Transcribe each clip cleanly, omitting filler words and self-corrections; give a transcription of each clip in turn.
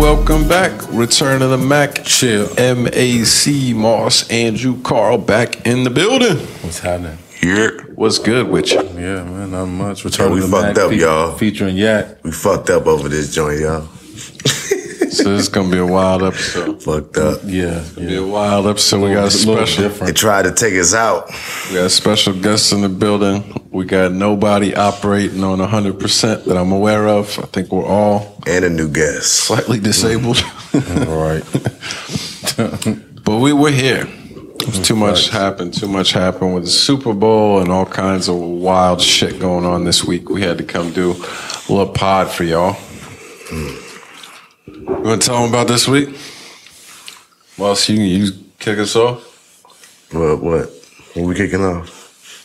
Welcome back. Return of the Mac. Chill. M.A.C. Moss, Andrew, Carl back in the building. What's happening? Yeah. What's good with you? Yeah, man, not much. Return of the fucked Mac up, y'all. Featuring Yak. We fucked up over this joint, y'all. So this is going to be a wild episode. Fucked up. Yeah. It's going to be a wild episode. We got a special. They tried to take us out. We got special guests in the building. We got nobody operating on 100% that I'm aware of. I think we're all. And a new guest. Slightly disabled. Right. But we're here. Too much happened. Too much happened with the Super Bowl and all kinds of wild shit going on this week. We had to come do a little pod for y'all. You want to tell them about this week? Well, so you kick us off? What? What we kicking off?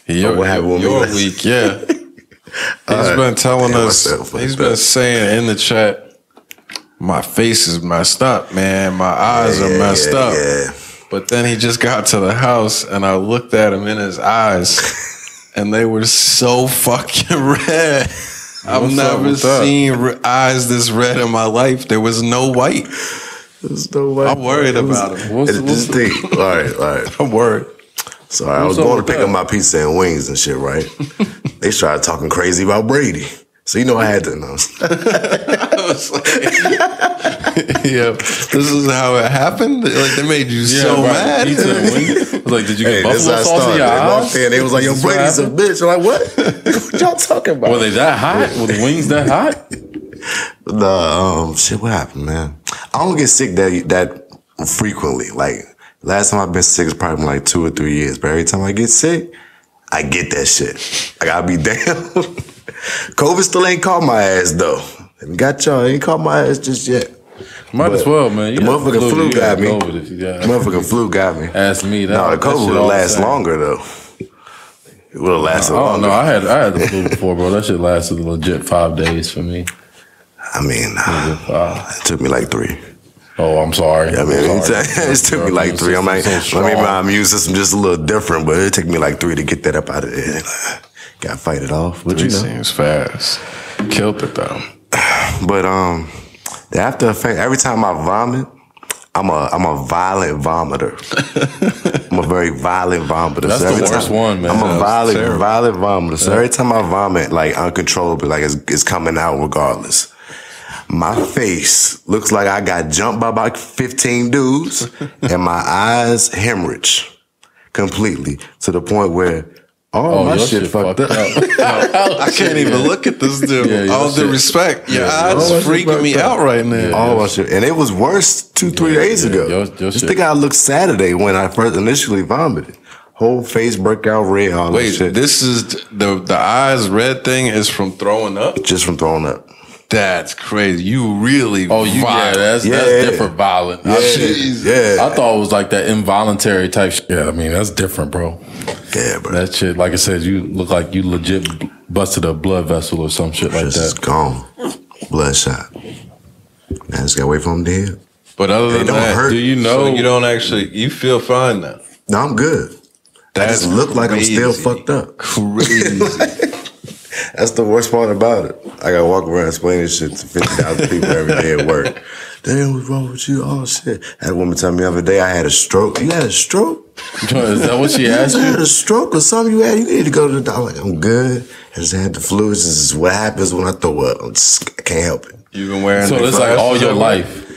What happened with your week, yeah. He's been telling us, he's been saying in the chat, my face is messed up, man. My eyes are messed up. Yeah. But then he just got to the house and I looked at him in his eyes and they were so fucking red. I've never seen eyes this red in my life. There was no white. There's no white. I'm worried about him. All right. I'm worried. Sorry, I was going to pick up my pizza and wings and shit, right? They started talking crazy about Brady. So you know I had to know. I was like, yeah, this is how it happened? Like, they made you so mad? Pizza and wings? I was like, did you get buffalo sauce in your eyes? They walked in, they was like, yo, Brady's a bitch. I'm like, what y'all talking about? Were they that hot? Were the wings that hot? Shit, what happened, man? I don't get sick that frequently. Like, last time I've been sick is probably like 2 or 3 years. But every time I get sick, I get that shit. I gotta be damn. COVID still ain't caught my ass, though. Ain't caught my ass just yet. Might as well, man. The motherfucking flu got me. The motherfucking flu got me. Ask me that. No, the COVID would have lasted longer, though. It would have lasted longer. No, I had the flu before, bro. That shit lasted a legit 5 days for me. I mean, it took me like 3. Oh, I'm sorry. I mean, it took me like 3. I'm like, my immune system just a little different, but it took me like 3 to get that up out of there. Got to fight it off. But 3 seems fast. Killed it though. But the after effect, every time I vomit, I'm a violent vomiter. I'm a very violent vomiter. That's the worst one, man. I'm a violent vomiter. So every time I vomit, like uncontrollably, like it's coming out regardless. My face looks like I got jumped by about 15 dudes, and my eyes hemorrhage completely to the point where my shit fucked up. I can't even look at this dude. All due respect, your eyes freaking me out right now. All my shit, and it was worse 2-3 days ago. Just think I looked Saturday when I first initially vomited. Whole face broke out red. Wait, this is the eyes red thing is from throwing up? Just from throwing up. That's crazy. You really that's different violent. Yeah. I thought it was like that involuntary type shit. Yeah, I mean, that's different, bro. Yeah, bro. That shit, like I said, you look like you legit busted a blood vessel or some shit like that. Just gone. Bloodshot. I just gotta wait for him to heal. But other than that, hurt. do you know you don't actually, you feel fine now? No, I'm good. I just look like I'm still fucked up. Crazy. That's the worst part about it. I gotta walk around explaining shit to 50,000 people every day at work. Damn, what's wrong with you? Oh, shit. I had a woman tell me the other day I had a stroke. You had a stroke? Is that what she asked you? You had a stroke or something you had? You need to go to the doctor. I'm like, I'm good. I just had the flu. This is what happens when I throw up. I can't help it. You've been wearing so it's like all your life?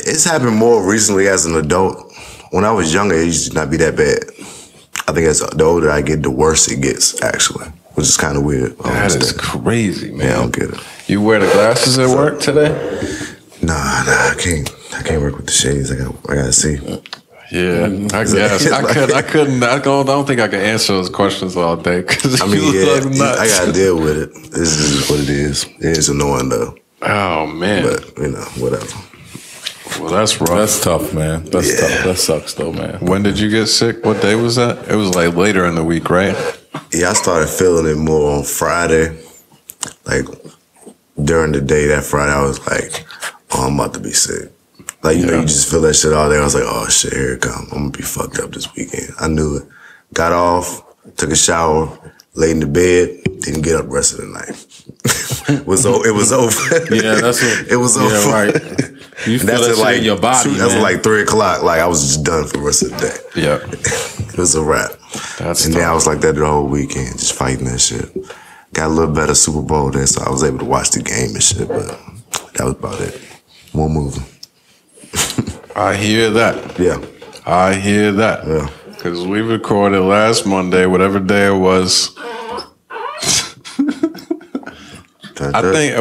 It's happened more recently as an adult. When I was younger, it used to not be that bad. I think as the older I get, the worse it gets, actually. Which is kind of weird. That is crazy, man. Yeah, I don't get it. You wear the glasses at work today? Nah, I can't work with the shades. I gotta see. Yeah, I guess I don't think I can answer those questions all day. I mean, I gotta deal with it. This is what it is. It is annoying though. Oh man. But whatever. Well, that's rough. That's tough, man. That's tough. That sucks, though, man. When did you get sick? What day was that? It was like later in the week, right? Yeah, I started feeling it more on Friday. Like, during the day that Friday, I was like, oh, I'm about to be sick. Like, you know, you just feel that shit all day. I was like, oh, shit, here it comes. I'm going to be fucked up this weekend. I knew it. Got off, took a shower, laid in the bed, didn't get up the rest of the night. It was over. Yeah, that's what. It was over. Yeah, right. You feel that shit in your body, That's like 3 o'clock. Like, I was just done for the rest of the day. Yeah. It was a wrap. And then I was like that the whole weekend, just fighting that shit. Got a little better Super Bowl then, so I was able to watch the game and shit, but that was about it. One movie. I hear that. Yeah. I hear that. Yeah. Because we recorded last Monday, whatever day it was. I think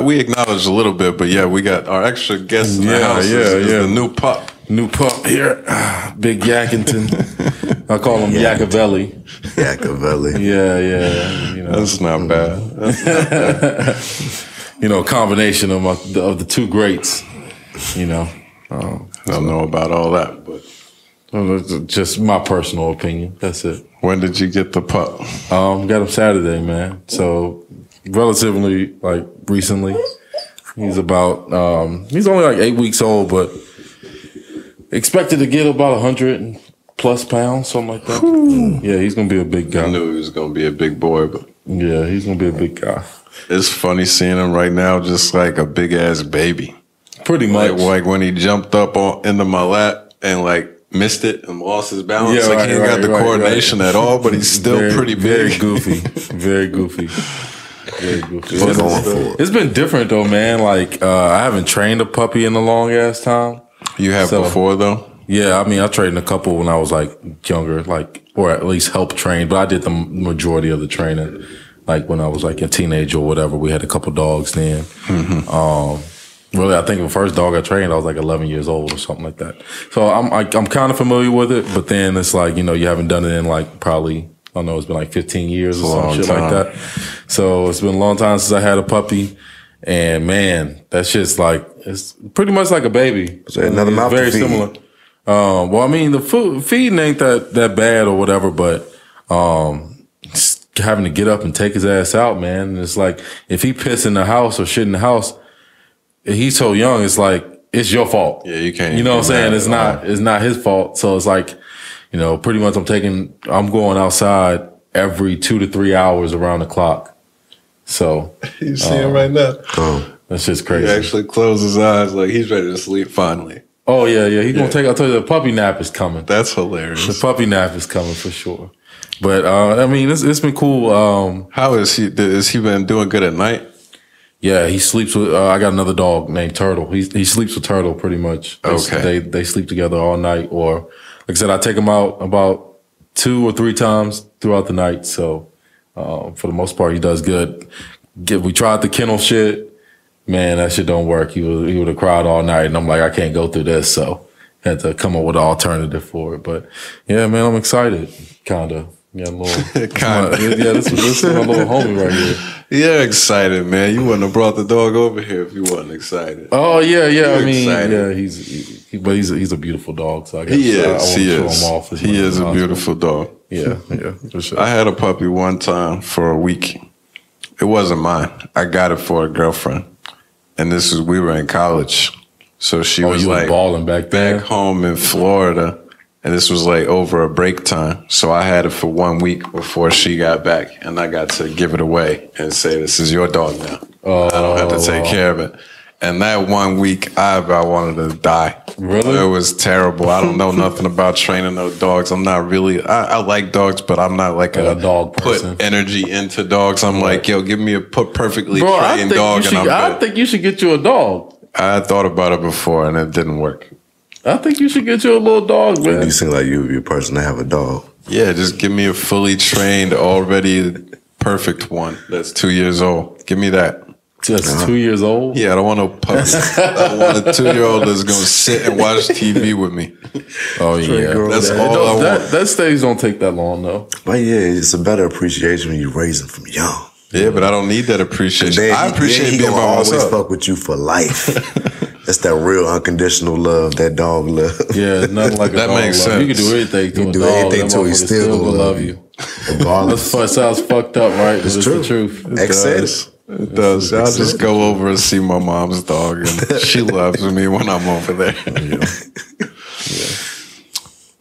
we acknowledged a little bit, but yeah, we got our extra guest in the house. Is the new pup. New pup here. Big Yackington. I call him Yakkavelli. Yakkavelli. Yeah. You know. That's not bad. You know, a combination of the two greats. You know. I don't know about all that, but just my personal opinion. That's it. When did you get the pup? Got him Saturday, man. So relatively like recently. He's about he's only like 8 weeks old, but expected to get about 100+ pounds, something like that. Yeah, he's gonna be a big guy. I knew he was gonna be a big boy, but yeah, he's gonna be a big guy. It's funny seeing him right now, just like a big ass baby. Pretty much. Like when he jumped up into my lap and like missed it and lost his balance. Yeah, like he ain't got the coordination at all, but he's still pretty big. Very goofy. Very goofy. Very goofy. It's been different though, man. Like I haven't trained a puppy in a long ass time. You have before though? Yeah, I mean I trained a couple when I was like younger, like or at least helped train, but I did the majority of the training. Like when I was like a teenager or whatever, we had a couple dogs then. Mm-hmm. Really, I think the first dog I trained, I was like 11 years old or something like that. So I'm kind of familiar with it, but then it's like, you know, you haven't done it in like probably, I don't know, it's been like 15 years or some shit like that. So it's been a long time since I had a puppy. And man, that shit's like, it's pretty much like a baby. So another mouth very to feed. similar. Well, I mean, the feeding ain't that bad or whatever, but having to get up and take his ass out, man. And it's like, if he piss in the house or shit in the house, he's so young, it's like, it's your fault. Yeah, you can't. You know what I'm saying? It's not his fault. So it's like, you know, pretty much I'm going outside every 2 to 3 hours around the clock. So. You see him right now? That's just crazy. He actually closed his eyes like he's ready to sleep finally. Oh, yeah. He's going to I'll tell you, the puppy nap is coming. That's hilarious. The puppy nap is coming for sure. But, I mean, it's been cool. How is he? Has he been doing good at night? Yeah, he sleeps with. I got another dog named Turtle. He sleeps with Turtle pretty much. They sleep together all night. Or like I said, I take him out about 2 or 3 times throughout the night. So for the most part, he does good. We tried the kennel shit. Man, that shit don't work. He would have cried all night, and I'm like, I can't go through this. So had to come up with an alternative for it. But yeah, man, I'm excited. Kinda. Yeah, this is my little homie right here. Yeah, excited, man. You wouldn't have brought the dog over here if you wasn't excited. Oh yeah. I mean, excited. yeah, he's a beautiful dog. So I guess he is. I want to show him off. He is a beautiful dog. Yeah, for sure. I had a puppy one time for a week. It wasn't mine. I got it for a girlfriend, and we were in college, so she was like balling back home in Florida. And this was like over a break time. So I had it for 1 week before she got back. And I got to give it away and say, this is your dog now. I don't have to take care of it. And that 1 week, I wanted to die. Really? It was terrible. I don't know nothing about training those dogs. I'm not really, I like dogs, but I'm not like a dog person. Put energy into dogs. I'm like, yo, give me a perfectly Bro, trained dog. I think you should get you a dog. I thought about it before and it didn't work. I think you should get you a little dog, man. You seem like you would be a person to have a dog. Yeah, just give me a fully trained, already perfect one that's 2 years old. Give me that. Just 2 years old? Yeah, I don't want no puppy. I want a 2-year-old that's going to sit and watch TV with me. Oh, yeah. That's all I want. That stage don't take that long, though. But yeah, it's a better appreciation when you raise them from young. Yeah, but I don't need that appreciation. I appreciate being by myself. Always fuck with you for life. That's that real unconditional love, that dog love. Yeah, it's nothing like a that dog makes love. sense. You can do anything to you a do dog. Anything to he still gonna love you. Regardless. That sounds fucked up, right? It's true. The truth. It does. I'll just go over and see my mom's dog, and she loves me when I'm over there. Yeah.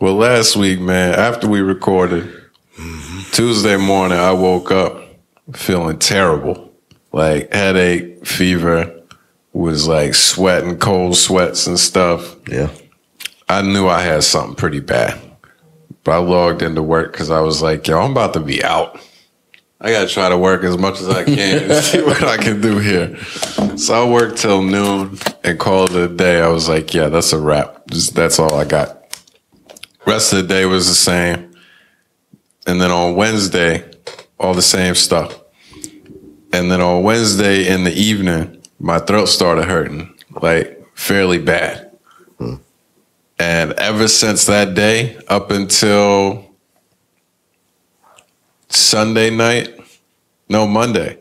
Well, last week, man, after we recorded, Tuesday morning, I woke up feeling terrible. Like headache, fever, was like sweating, cold sweats and stuff. Yeah. I knew I had something pretty bad. But I logged into work because I was like, yo, I'm about to be out. I got to try to work as much as I can and see what I can do here. So I worked till noon and called it a day. I was like, yeah, that's a wrap. That's all I got. Rest of the day was the same. And then on Wednesday, all the same stuff. And then on Wednesday in the evening, my throat started hurting, like fairly bad. And ever since that day, up until Monday.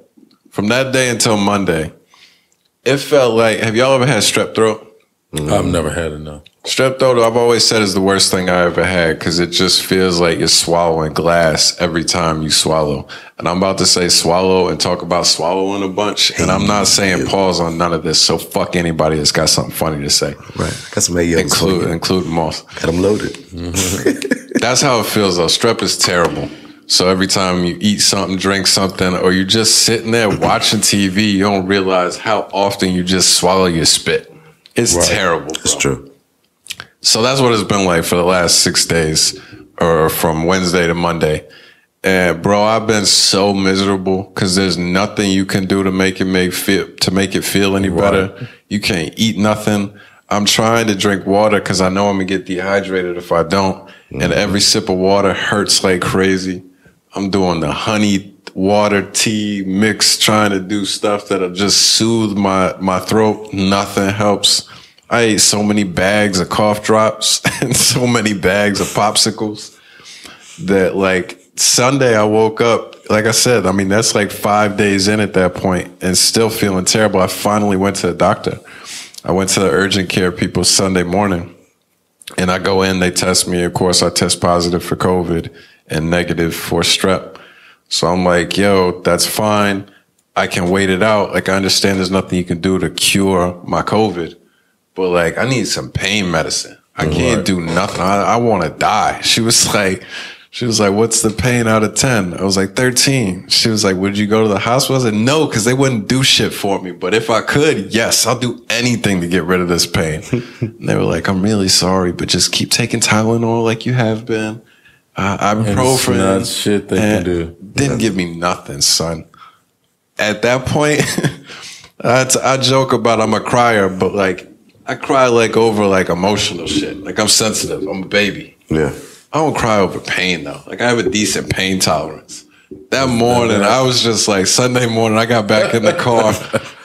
From that day until Monday, it felt like, have y'all ever had strep throat? I've never had it, no. Strep throat, I've always said, is the worst thing I ever had because it just feels like you're swallowing glass every time you swallow. And I'm about to say swallow and talk about swallowing a bunch. And I'm not saying pause on none of this, so fuck anybody that's got something funny to say. Right. Got some AO. Include Moss. Got them loaded. That's how it feels, though. Strep is terrible. So every time you eat something, drink something, or you're just sitting there watching TV, you don't realize how often you just swallow your spit. It's terrible, bro. It's true. So that's what it's been like for the last 6 days, or from Wednesday to Monday. And bro, I've been so miserable because there's nothing you can do to make it feel any better. You can't eat nothing. I'm trying to drink water because I know I'm gonna get dehydrated if I don't. And every sip of water hurts like crazy. I'm doing the honey water tea mix, trying to do stuff that'll just soothe my throat. Nothing helps. I ate so many bags of cough drops and so many bags of popsicles that like Sunday I woke up, like I said, I mean, that's like 5 days in at that point and still feeling terrible. I finally went to the doctor. I went to the urgent care people Sunday morning and I go in, they test me. Of course, I test positive for COVID and negative for strep. So I'm like, yo, that's fine. I can wait it out. Like, I understand there's nothing you can do to cure my COVID. But like, I need some pain medicine. I can't do nothing. I want to die. She was like, what's the pain out of 10? I was like, 13. She was like, would you go to the hospital? I said, no, because they wouldn't do shit for me. But if I could, yes, I'll do anything to get rid of this pain. And they were like, I'm really sorry, but just keep taking Tylenol like you have been. Ibuprofen. That's shit they can do. Didn't give me nothing, son. At that point, I joke about I'm a crier, but like, I cry like over like emotional shit. Like I'm sensitive. I'm a baby. Yeah. I don't cry over pain though. Like I have a decent pain tolerance. That morning, I was just like, Sunday morning, I got back in the car.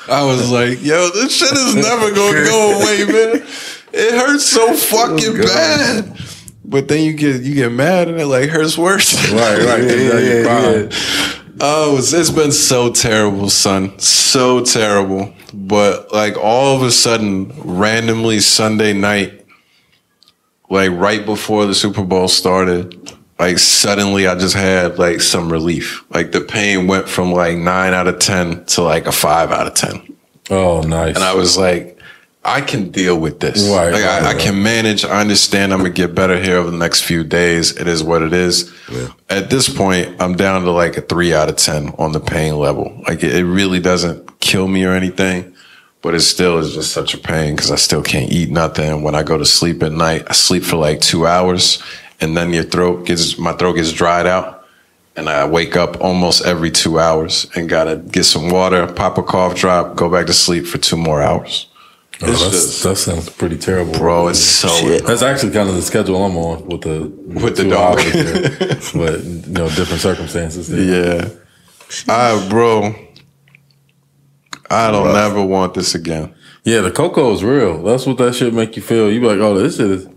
I was like, yo, this shit is never going to go away, man. It hurts so fucking bad. But then you get mad and it like hurts worse. Right. Yeah. Oh, it's been so terrible, son. So terrible. But like all of a sudden, randomly Sunday night, like right before the Super Bowl started, like suddenly I just had like some relief. Like the pain went from like 9 out of 10 to like a 5 out of 10. Oh, nice. And I was like, I can deal with this. I can manage. I understand I'm going to get better here over the next few days. It is what it is. Yeah. At this point, I'm down to like a 3 out of 10 on the pain level. Like it really doesn't kill me or anything, but it still is just such a pain because I still can't eat nothing. When I go to sleep at night, I sleep for like 2 hours and then my throat gets dried out and I wake up almost every 2 hours and got to get some water, pop a cough drop, go back to sleep for 2 more hours. That sounds pretty terrible, bro. It's so shit. That's actually kind of the schedule I'm on with the dog, but different circumstances. There. Yeah, bro. I don't never want this again. Yeah, the cocoa is real. That's what that shit make you feel. You be like, oh, this shit is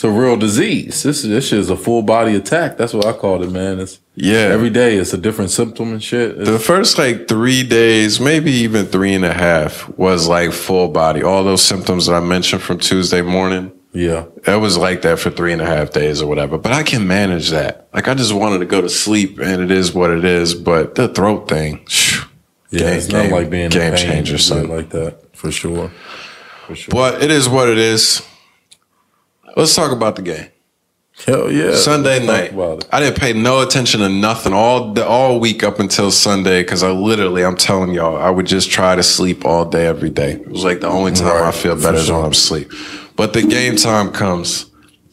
It's a real disease. This shit is a full body attack. That's what I called it, man. It's every day it's a different symptom and shit. The first like 3 days, maybe even 3.5, was like full body. All those symptoms that I mentioned from Tuesday morning. Yeah. It was like that for 3.5 days or whatever. But I can manage that. Like I just wanted to go to sleep and it is what it is. But the throat thing, it's not like being game in pain changer, something like that for sure. But it is what it is. Let's talk about the game. Hell yeah. Sunday night. I didn't pay no attention to nothing all week up until Sunday because I'm telling y'all, I would just try to sleep all day, every day. It was like the only time I feel better is when I'm asleep. But the game time comes.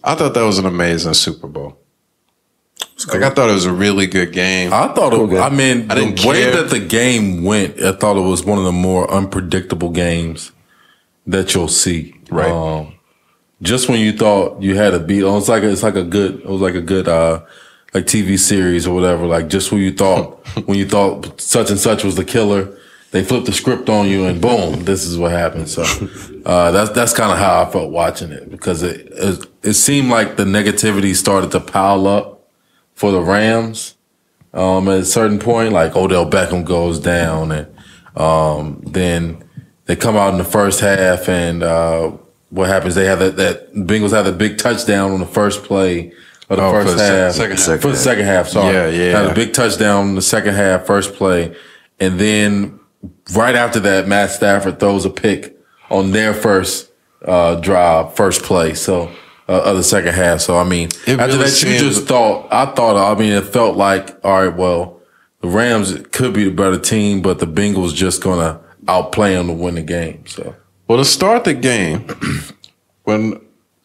I thought that was an amazing Super Bowl. Like I thought it was a really good game. I thought the way that the game went, I thought it was one of the more unpredictable games that you'll see. Right. Just when you thought you had a beat, it was like a good like TV series or whatever. Like just when you thought such and such was the killer, they flipped the script on you and boom, this is what happened. So that's kind of how I felt watching it because it seemed like the negativity started to pile up for the Rams at a certain point. Like Odell Beckham goes down and then they come out in the first half and. What happens? They have that Bengals have the big touchdown on the first play of the first half. For the second half, sorry. Yeah. Had a big touchdown in the second half, first play. And then right after that, Matt Stafford throws a pick on their first drive, first play. So of the second half. So I mean, after that, it felt like, all right, well, the Rams could be the better team, but the Bengals just gonna outplay them to win the game. So. Well, to start the game, when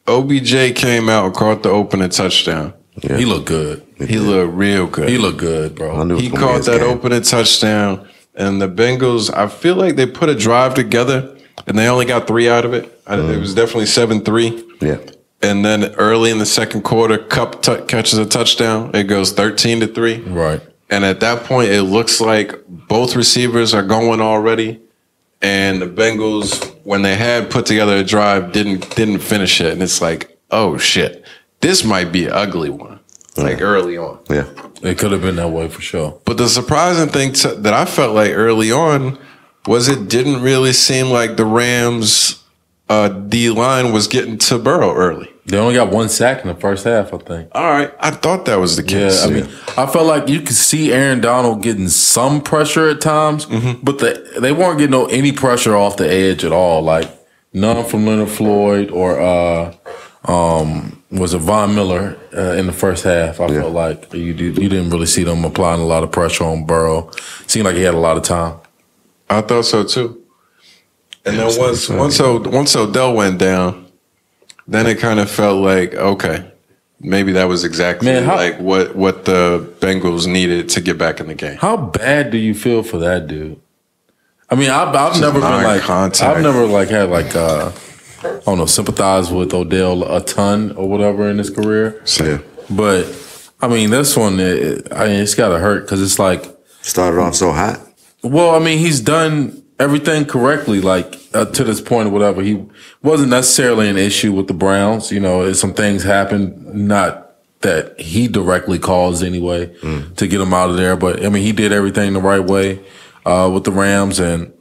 OBJ came out and caught the opening touchdown, he looked good. He looked real good. He looked good, bro. He caught that opening touchdown, and the Bengals, I feel like they put a drive together, and they only got 3 out of it. It was definitely 7-3. Yeah. And then early in the second quarter, Kupp catches a touchdown. It goes 13-3. Right. And at that point, it looks like both receivers are going already. And the Bengals, when they had put together a drive, didn't finish it. And it's like, oh, shit. This might be an ugly one, like early on. Yeah. It could have been that way for sure. But the surprising thing that I felt like early on was it didn't really seem like the Rams' D-line was getting to Burrow early. They only got 1 sack in the first half, I think. All right. I thought that was the case. Yeah, I mean, I felt like you could see Aaron Donald getting some pressure at times, but they weren't getting any pressure off the edge at all. Like none from Leonard Floyd or was it Von Miller in the first half. I felt like you didn't really see them applying a lot of pressure on Burrow. Seemed like he had a lot of time. I thought so too. And then once Odell went down, then it kind of felt like, okay, maybe that was exactly what the Bengals needed to get back in the game. How bad do you feel for that dude? I mean, I've never been like contact. I've never like had like I don't know, sympathize with Odell a ton or whatever in his career. Yeah. But I mean, this one, it's got to hurt because it's like started off so hot. Well, I mean, he's done everything correctly, like to this point or whatever. He wasn't necessarily an issue with the Browns. You know, some things happened, not that he directly caused anyway, to get him out of there. But I mean, he did everything the right way with the Rams and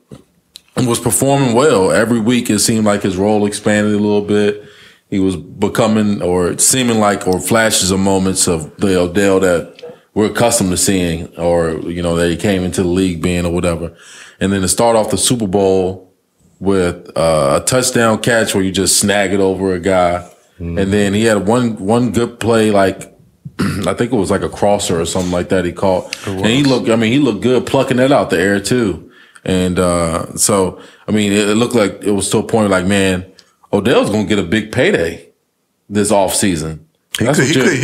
was performing well. Every week it seemed like his role expanded a little bit. He was becoming or seeming like or flashes of moments of the Odell that we're accustomed to seeing, or, you know, that he came into the league being or whatever. And then to start off the Super Bowl with a touchdown catch where you just snag it over a guy. And then he had one good play, like I think it was like a crosser or something like that he caught. And he looked good plucking that out the air too. And so, I mean, it looked like it was to a point like, man, Odell's going to get a big payday this offseason. He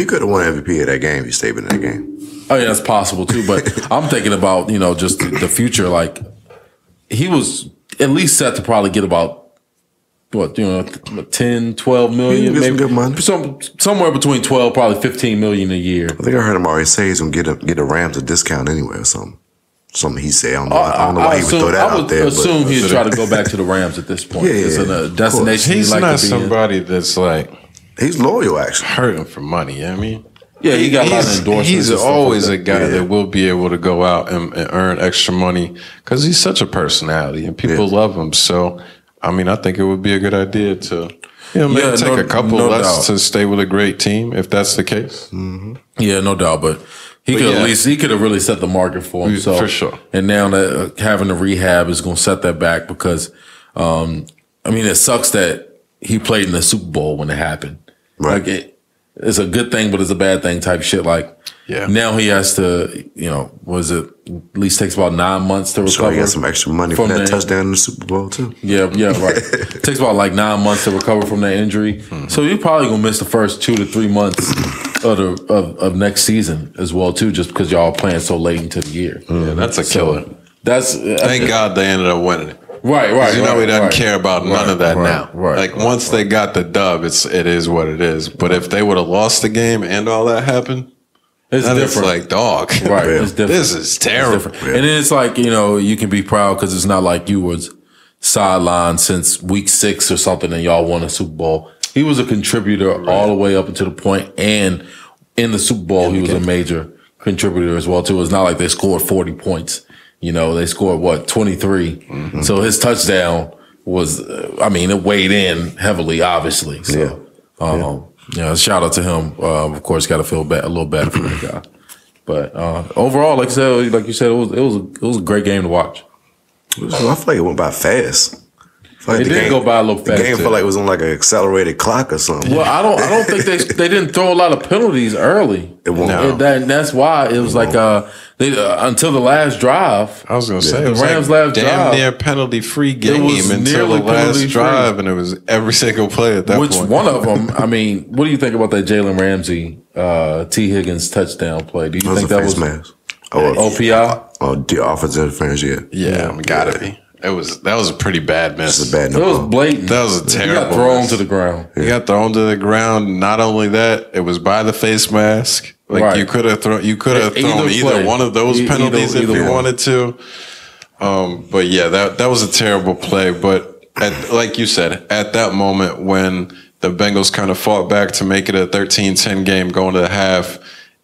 could have won MVP of that game if he stayed in that game. Oh, yeah, that's possible too. But I'm thinking about, you know, just the future. Like, he was at least set to probably get about, what, you know, 10, 12 million? Maybe some good money. Somewhere between 12, probably 15 million a year. I think I heard him already say he's going to get the Rams a discount anyway or something. Something he said. I don't know why he would throw that out there. I would assume he'd try to go back to the Rams at this point. Yeah, it's a destination he's he'd like not to be somebody that's like, He's loyal, actually. Hurting for money. I mean, yeah, he got a lot of endorsements. He's always like a guy that will be able to go out and earn extra money because he's such a personality and people love him. So, I mean, I think it would be a good idea to maybe take a couple less to stay with a great team if that's the case. Mm-hmm. Yeah, no doubt. But he could have really set the market for himself. For sure. And now that having the rehab is going to set that back because, I mean, it sucks that he played in the Super Bowl when it happened. Right. Like it's a good thing, but it's a bad thing type shit. Like, now he has to, at least takes about 9 months to recover. So he got some extra money for that touchdown in the Super Bowl, too. Yeah, right. It takes about 9 months to recover from that injury. Mm-hmm. So you're probably going to miss the first 2 to 3 months of next season as well, too, just because y'all are playing so late into the year. Yeah, that's a killer. Thank God they ended up winning it. Right. He doesn't care about none of that now. Right. Once they got the dub, it is what it is. But if they would have lost the game and all that happened, it's different. It's like, dog. Right. It's different. This is terrible. And then it's like, you can be proud because it's not like you was sidelined since week 6 or something and y'all won a Super Bowl. He was a contributor all the way up until the point, and in the Super Bowl, he was a major contributor as well, too. It's not like they scored 40 points. They scored 23. Mm-hmm. So his touchdown was, it weighed in heavily, obviously. So, shout out to him. Of course, got to feel a little bad for the guy. But overall, like you said, it was a great game to watch. I feel like it went by fast. It did go by a little fast. The game felt like it was on an accelerated clock or something. Well, I don't think they didn't throw a lot of penalties early. It won't. And that's why it was until the last drive. I was going to say the Rams' last drive, damn near penalty free game until the last drive, and it was every single play at that point. Which one of them? What do you think about that Jalen Ramsey T. Higgins touchdown play? Do you think that was mask? OPI? Oh, the offensive interference, yeah, gotta be. That was a pretty bad miss. It was blatant. That was a terrible. He got thrown to the ground. He got thrown to the ground. Not only that, it was by the face mask. You could have thrown either one of those penalties if you wanted to. But yeah, that was a terrible play. But like you said, at that moment when the Bengals kind of fought back to make it a 13-10 game going to the half,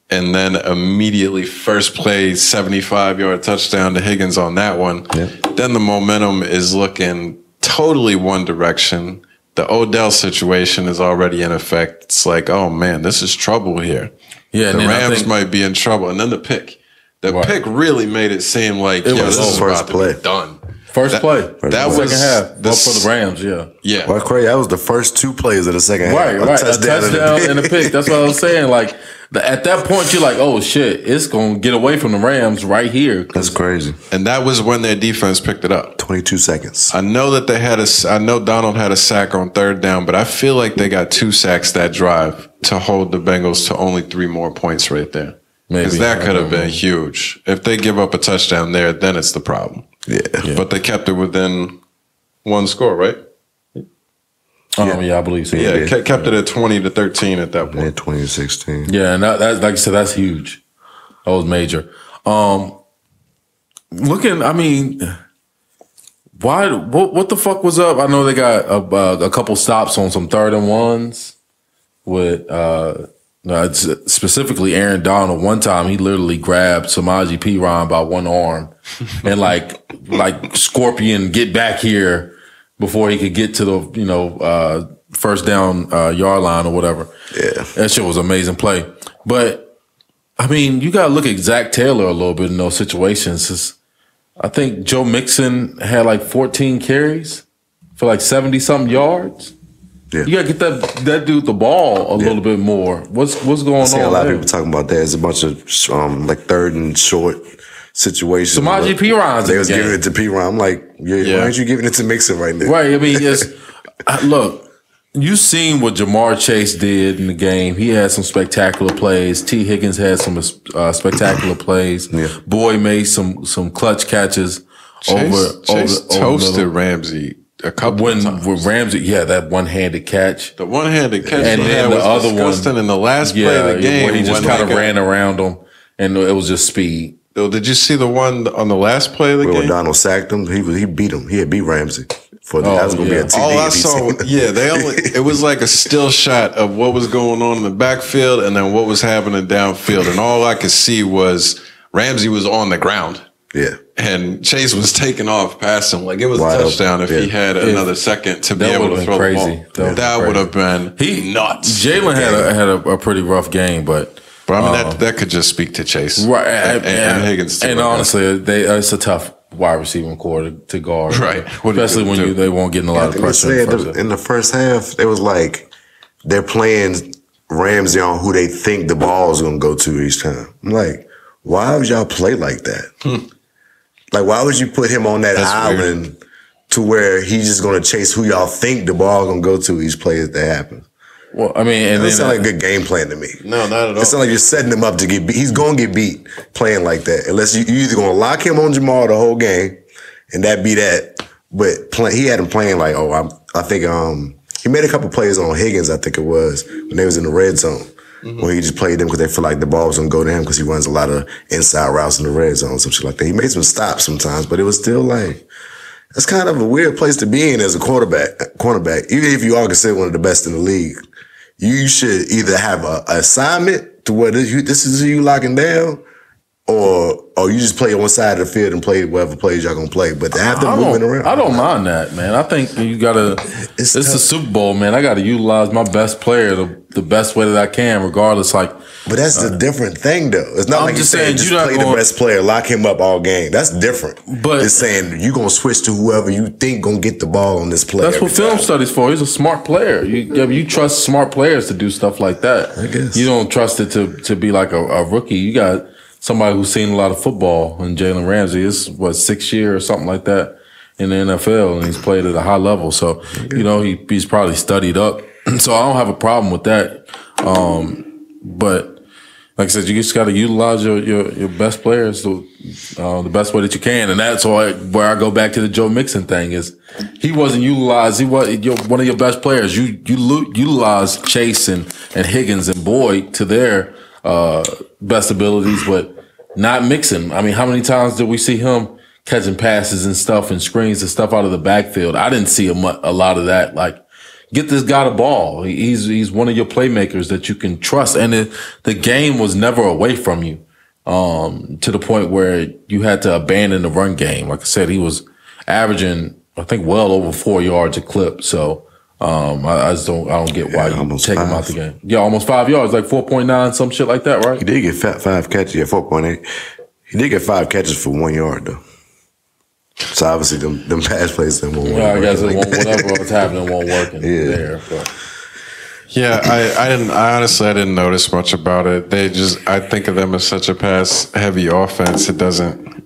and then immediately first play 75-yard touchdown to Higgins on that one. Yeah. Then the momentum is looking totally one direction. The Odell situation is already in effect. It's like, oh man, this is trouble here. Yeah, the Rams might be in trouble. And then the pick. The pick really made it seem like this is about to be done. First play. That was second half. For the Rams, Yeah. Well, crazy. That was the first 2 plays of the second half. Right. A touchdown and a pick. That's what I was saying. At that point, you're like, oh shit, it's going to get away from the Rams right here. That's crazy. And that was when their defense picked it up. 22 seconds. I know that I know Donald had a sack on 3rd down, but I feel like they got 2 sacks that drive to hold the Bengals to only 3 more points right there. Because that could have been huge. If they give up a touchdown there, then it's the problem. Yeah. But they kept it within 1 score, right? I believe so. Yeah, kept it at 20-13 at that point. Yeah, 20-16. Yeah, and that's like I said, that's huge. That was major. What the fuck was up? I know they got a couple stops on some 3rd and 1s with specifically Aaron Donald. One time he literally grabbed Samaje Perine by one arm and like Scorpion, get back here before he could get to the first down yard line or whatever. Yeah, that shit was an amazing play. But you gotta look at Zach Taylor a little bit in those situations. I think Joe Mixon had 14 carries for 70 something yards. Yeah. You gotta get that dude the ball a little bit more. What's going on? I see a lot of people talking about that. There's a bunch of 3rd and short situations. Samaje Perine's they was giving it to Perine. I'm like, why aren't you giving it to Mixon right now? Right. Look, you seen what Jamar Chase did in the game. He had some spectacular plays. T. Higgins had some spectacular plays. Yeah. Boy made some clutch catches. Chase toasted Ramsey a couple of times. With Ramsey, that one-handed catch. The one-handed catch and then the other one in the last play of the game where he just kind of ran around him, and it was just speed. Did you see the one on the last play of the game? When Donald sacked him, he beat him. He had beat Ramsey. that was going to be a TD. All I saw, it was like a still shot of what was going on in the backfield and then what was happening downfield. And all I could see was Ramsey was on the ground. Yeah. And Chase was taking off past him. Like, it was a touchdown if he had another second to be able to throw the ball. That would have been nuts. Jalen had a pretty rough game, but I mean, that could just speak to Chase. Right. And Higgins, too. And honestly, it's a tough wide receiving core to guard. Right. Especially when they won't get in a lot of pressure. In the first half, it was like they're playing Ramsey on who they think the ball is going to go to each time. I'm like, why would y'all play like that? Like, why would you put him on that island to where he's just going to chase who y'all think the ball going to go to each play that happens? Well, I mean, and it sounds like a good game plan to me. No, not at all. It sounds like you're setting him up to get beat. He's going to get beat playing like that. Unless you either going to lock him on Jamal the whole game, and that be that. But he had him playing like, I think he made a couple plays on Higgins, I think it was, when they was in the red zone. Where he just played them because they feel like the ball was going to go to him because he runs a lot of inside routes in the red zone, some shit like that. He made some stops sometimes, but it was still like, that's kind of a weird place to be in as a cornerback. Even if you are considered one of the best in the league, you should either have an assignment to where this is who you locking down, or you just play on one side of the field and play whatever plays y'all gonna play. But to have them moving around, I don't mind that, man. I think you gotta. It's the Super Bowl, man. I gotta utilize my best player the best way that I can, regardless. Like, but that's a different thing, though. It's not like you're saying just play the best player, lock him up all game. That's different. But it's saying you're gonna switch to whoever you think gonna get the ball on this play. That's what film studies for. He's a smart player. You trust smart players to do stuff like that. I guess you don't trust it to be like a rookie. You got somebody who's seen a lot of football, and Jalen Ramsey is 6 years or something like that in the NFL, and he's played at a high level. So, he's probably studied up. So I don't have a problem with that. But like I said, you just got to utilize your best players the best way that you can, and that's where I go back to the Joe Mixon thing. Is he wasn't utilized? He was one of your best players. You utilize Chase and Higgins and Boyd to their best abilities, but not Mixon. I mean, how many times did we see him catching passes and stuff and screens and stuff out of the backfield? I didn't see a lot of that. Like, get this guy the ball. He's one of your playmakers that you can trust. And the game was never away from you to the point where you had to abandon the run game. Like I said, he was averaging, I think, well over 4 yards a clip. So I don't get why you take him out the game. Yeah, almost 5 yards, like 4.9, some shit like that, right? He did get 5 catches, 4.8. He did get 5 catches for 1 yard, though. So obviously, them pass plays won't work. Well, I guess whatever was happening won't work there. But. Yeah, I honestly didn't notice much about it. I think of them as such a pass-heavy offense. It doesn't.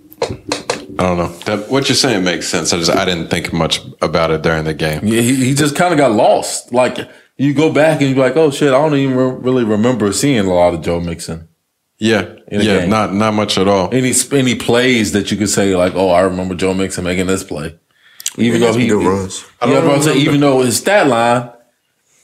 I don't know. What you're saying makes sense. I didn't think much about it during the game. Yeah, he just kind of got lost. Like, you go back and you're like, oh shit, I don't even really remember seeing a lot of Joe Mixon. Yeah, not much at all. Any plays that you could say like, oh, I remember Joe Mixon making this play, even though he runs. Even though his stat line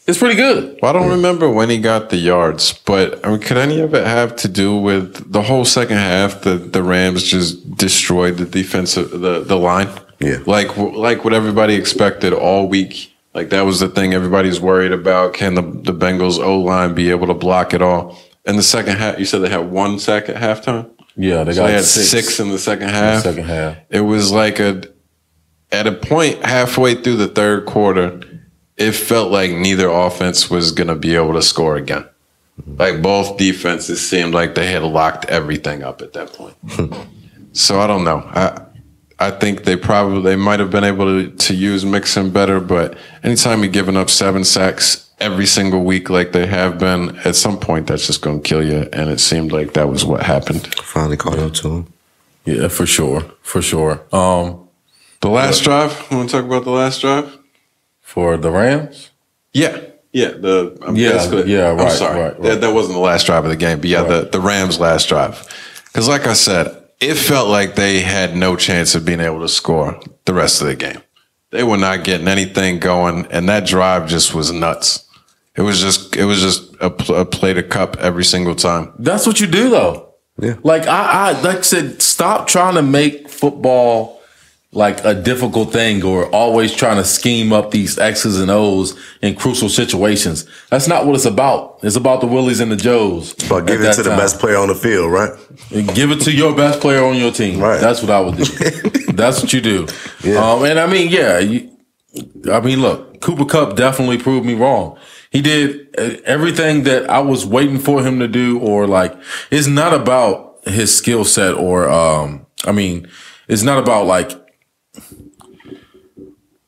is pretty good. Well, I don't remember when he got the yards, but could any of it have to do with the whole second half? The Rams just destroyed the defensive the line. Yeah, like what everybody expected all week. Like, that was the thing everybody's worried about. Can the Bengals O-line be able to block it all? In the second half, you said they had 1 sack at halftime? Yeah, they had 6 in the second half. It was like at a point halfway through the third quarter, it felt like neither offense was going to be able to score again. Like, both defenses seemed like they had locked everything up at that point. So I don't know. I think they might have been able to use Mixon better, but anytime you're giving up 7 sacks every single week like they have been, at some point that's just going to kill you, and it seemed like that was what happened. Finally caught up to him. Yeah, for sure. The last drive. You want to talk about the last drive for the Rams? Yeah. I'm sorry. Right. That wasn't the last drive of the game, but the Rams' last drive. Because like I said, it felt like they had no chance of being able to score the rest of the game. They were not getting anything going, and that drive just was nuts. It was just a play to Kupp every single time. That's what you do, though. Yeah. Like I said, stop trying to make football like a difficult thing or always trying to scheme up these X's and O's in crucial situations. That's not what it's about. It's about the Willies and the Joes. But give it to the best player on the field, right? And give it to your best player on your team. Right. That's what I would do. That's what you do. Yeah. And I mean, look, Cooper Kupp definitely proved me wrong. He did everything that I was waiting for him to do, or like, it's not about his skill set or, it's not about like,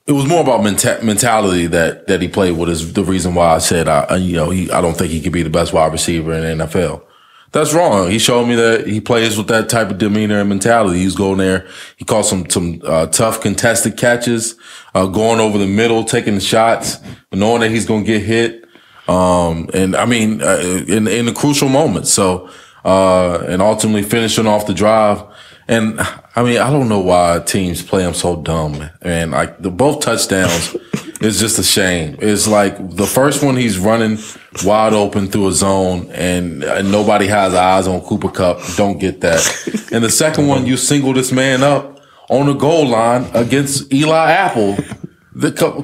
it was more about mentality that he played with is the reason why I said, I don't think he could be the best wide receiver in the NFL. That's wrong. He showed me that he plays with that type of demeanor and mentality. He's going there. He caught some tough contested catches, going over the middle, taking shots, knowing that he's going to get hit. In the crucial moments. So, and ultimately finishing off the drive. And I mean, I don't know why teams play him so dumb. And like both touchdowns is just a shame. It's like the first one he's running wide open through a zone and nobody has eyes on Cooper Kupp. Don't get that. And the second one, you single this man up on the goal line against Eli Apple.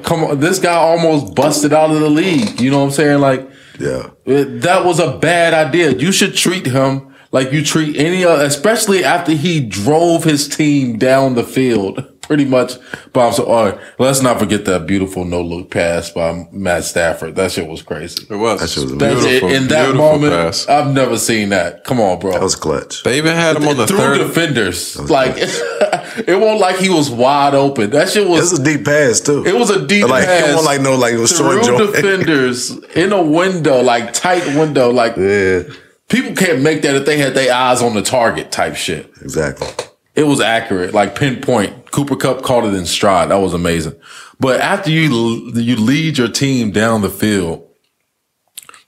Come on, this guy almost busted out of the league. You know what I'm saying? Like, yeah, that was a bad idea. You should treat him like you treat any other, especially after he drove his team down the field pretty much. But all right, let's not forget that beautiful no-look pass by Matt Stafford. That shit was crazy. It was. That shit was beautiful. In that moment, pass. I've never seen that. Come on, bro. That was clutch. They even had him on the third. Defenders. Like, it wasn't like he was wide open. That shit was. It was a deep pass, too. It was a deep pass. It wasn't like it was short joint. Defenders in a window, like tight window. Like, yeah. People can't make that if they had their eyes on the target type shit. Exactly. It was accurate, like pinpoint. Cooper Kupp caught it in stride. That was amazing. But after you lead your team down the field,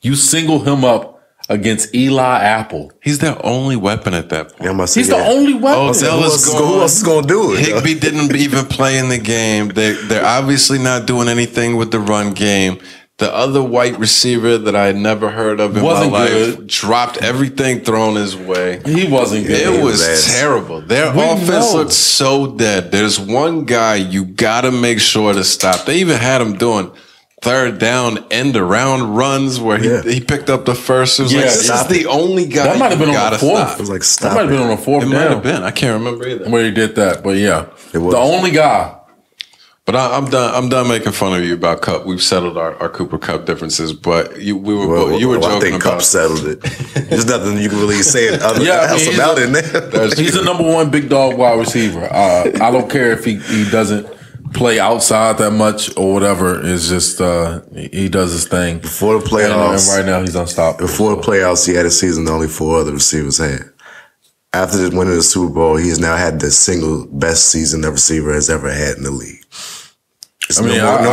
you single him up against Eli Apple. He's their only weapon at that point. Yeah, he's the only weapon. Odell who else is going to do it? Higbee didn't even play in the game. They're obviously not doing anything with the run game. The other white receiver that I had never heard of in my life dropped everything thrown his way. He wasn't good. It was terrible. Their offense looked so dead. There's one guy you got to make sure to stop. They even had him doing third down end around runs where he picked up the first. It was like, this is the only guy that might have been on the fourth. Stop. It was like, stop. That might have been on the fourth. It might have been. I can't remember either. Where he did that, but yeah, the only guy. But I'm done making fun of you about Kupp. We've settled our Cooper Kupp differences. But you were joking I think about Kupp settled it. There's nothing you can really say else about it. He's the number one big dog wide receiver. I don't care if he doesn't play outside that much or whatever. It's just he does his thing. Before the playoffs, and right now he's unstoppable. Before the playoffs, he had a season that only 4 other receivers had. After winning the Super Bowl, he has now had the single best season a receiver has ever had in the league. It's no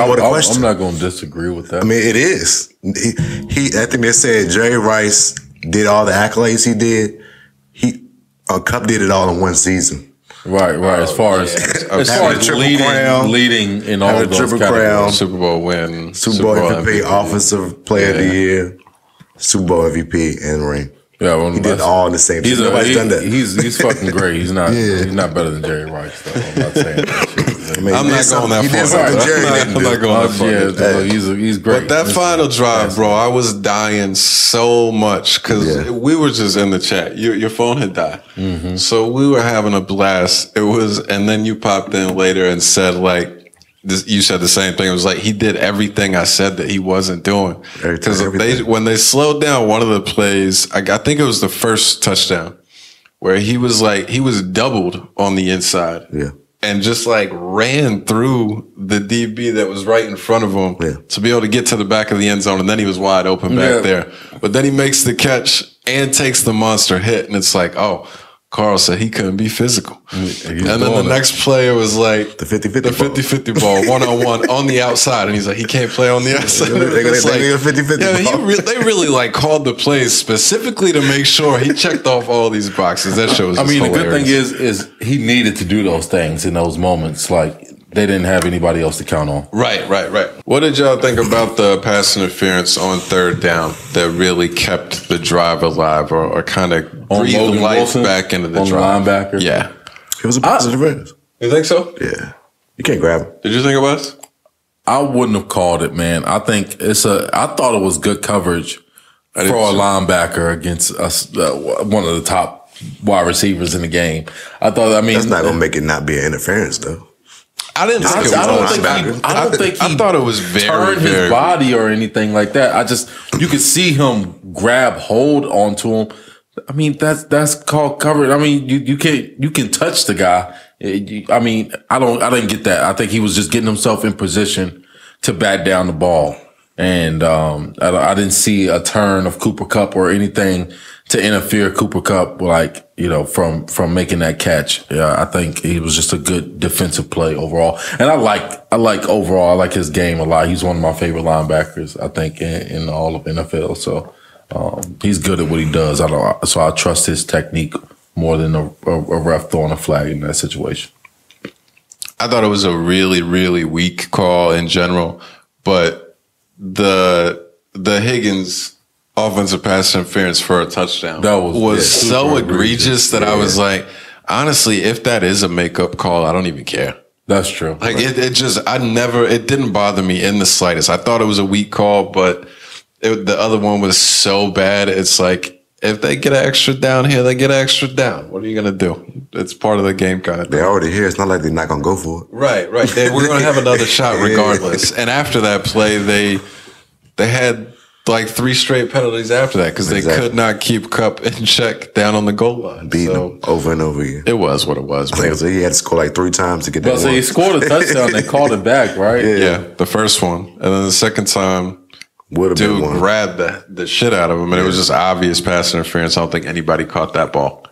more the question. I'm not going to disagree with that. I mean, it is. I think they said Jerry Rice did all the accolades he did. Kupp did it all in one season. Right. As far as leading in all of those triple crown, Super Bowl win, Super Bowl MVP, Offensive Player of the Year, Super Bowl MVP, and ring. Yeah, well, he did all in the same season. Nobody's done that. He's fucking great. He's not better than Jerry Rice, though. I'm not saying that shit. I'm not going that far. I'm not going that far. Yeah, he's great. But that final drive, bro, I was dying so much because we were just in the chat. Your phone had died. Mm-hmm. So we were having a blast. And then you popped in later and said, like, you said the same thing. It was like he did everything I said that he wasn't doing. Because when they slowed down one of the plays, I think it was the first touchdown where he was doubled on the inside. Yeah. And just like ran through the DB that was right in front of him to be able to get to the back of the end zone. And then he was wide open back there. But then he makes the catch and takes the monster hit. And it's like, oh, Carl said he couldn't be physical. And then the next player was like the 50-50 ball, one-on-one on the outside. And he's like, he can't play on the outside. They really like called the plays specifically to make sure he checked off all these boxes. That shows. I mean, the good thing is he needed to do those things in those moments. Like, they didn't have anybody else to count on. Right. What did y'all think about the pass interference on third down that really kept the drive alive or kind of breathed life back into the drive? Linebacker? Yeah. It was a pass interference. You think so? Yeah. You can't grab him. Did you think about it? I wouldn't have called it, man. I think I thought it was good coverage for a linebacker against one of the top wide receivers in the game. That's not gonna make it not be an interference, though. I didn't think it was. I don't think he thought it was turned his body or anything like that. You could see him grab hold onto him. I mean, that's called coverage. I mean, you can touch the guy. I mean, I didn't get that. I think he was just getting himself in position to bat down the ball. And I didn't see a turn of Cooper Kupp or anything to interfere Cooper Kupp, like, from making that catch. Yeah, I think he was just a good defensive play overall. And I like his game a lot. He's one of my favorite linebackers, I think, in all of NFL. So he's good at what he does. So I trust his technique more than a ref throwing a flag in that situation. I thought it was a really, really weak call in general, but the Higgins offensive pass interference for a touchdown was so egregious that I was like, honestly, if that is a makeup call, I don't even care. That's true. Like it didn't bother me in the slightest. I thought it was a weak call, but the other one was so bad. It's like, if they get an extra down here, they get an extra down. What are you going to do? It's part of the game kind of thing. They're already here. It's not like they're not going to go for it. Right. We're going to have another shot regardless. And after that play, they had like 3 straight penalties after that because they could not keep Kupp in check down on the goal line. Beating them over and over again. It was what it was. So he had to score like 3 times to get that. So he scored a touchdown. They called it back, right? Yeah, the first one. And then the second time, dude grabbed the shit out of him, and it was just obvious pass interference. I don't think anybody caught that ball.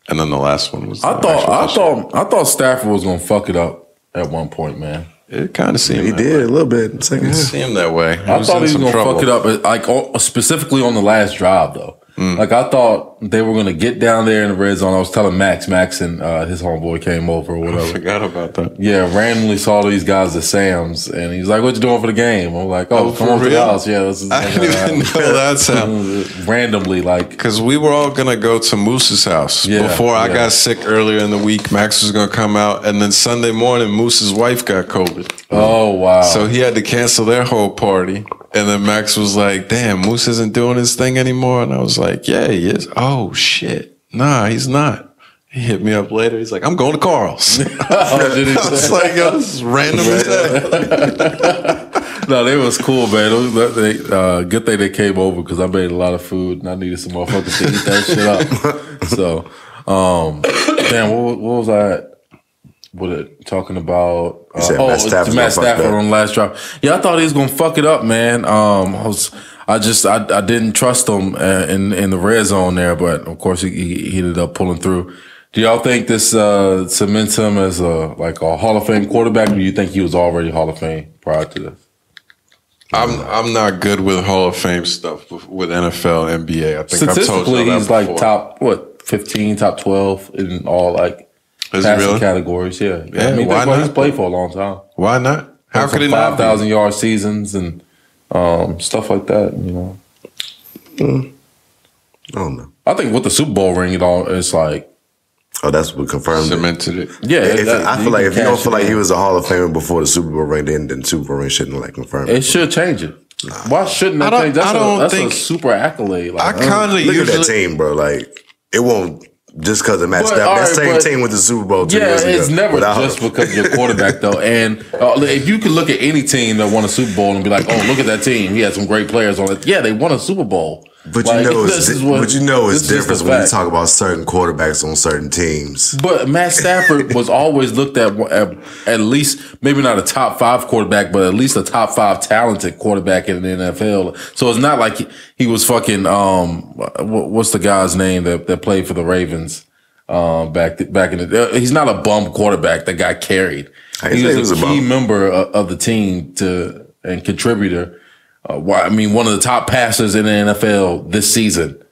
And then the last one was. I thought Stafford was gonna fuck it up at one point, man. It kind of seemed he did a little bit. It seemed that way. I thought he was gonna fuck it up, like specifically on the last drive, though. Like I thought they were gonna get down there in the red zone. I was telling Max and his homeboy came over or whatever. I forgot about that. Yeah, randomly saw these guys at Sam's, and he's like, "What you doing for the game?" I'm like, "Oh, come on to the house." Yeah, this is I didn't even know that sound. Randomly, like, because we were all gonna go to Moose's house before I got sick earlier in the week. Max was gonna come out, and then Sunday morning, Moose's wife got COVID. Oh wow! So he had to cancel their whole party. And then Max was like, damn, Moose isn't doing his thing anymore. And I was like, yeah, he is. Oh, shit. Nah, he's not. He hit me up later. He's like, I'm going to Carl's. I was like, yo, this is random as that. No, they was cool, man. Good thing they came over because I made a lot of food and I needed some motherfuckers to eat that shit up. So, damn, what was I at? Talking about Matt Stafford on the last drive. Yeah, I thought he was gonna fuck it up, man. I didn't trust him in the red zone there, but of course he ended up pulling through. Do y'all think this cements him as a Hall of Fame quarterback, or do you think he was already Hall of Fame prior to this? I'm not good with Hall of Fame stuff with NFL, NBA. I think I've told you that he's before. Like top 15, top 12 in all passing really? Categories. Yeah. I mean, that's why he's played for a long time. Why not? How could it not be? 5,000 yard seasons and stuff like that. I don't know. I think with the Super Bowl ring, it's like. Oh, that's what confirmed cemented it. Yeah, I feel like if you don't feel like he was a Hall of Famer before the Super Bowl ring, then the Super Bowl ring shouldn't confirm it. It should change it. Nah. Why shouldn't it change? That's a super accolade. I kind of look at that team, bro. Like it won't. Just because of Matt Stafford. That same team with the Super Bowl 2 years ago. Yeah, it's never just because of your quarterback, though. And if you could look at any team that won a Super Bowl and be like, oh, look at that team. He had some great players on it. Yeah, they won a Super Bowl. But it's different when you talk about certain quarterbacks on certain teams. But Matt Stafford was always looked at least, maybe not a top 5 quarterback, but at least a top 5 talented quarterback in the NFL. So it's not like he was fucking, what's the guy's name that played for the Ravens back in the day? He's not a bum quarterback that got carried. He was a key member of the team and contributor. One of the top passers in the NFL this season,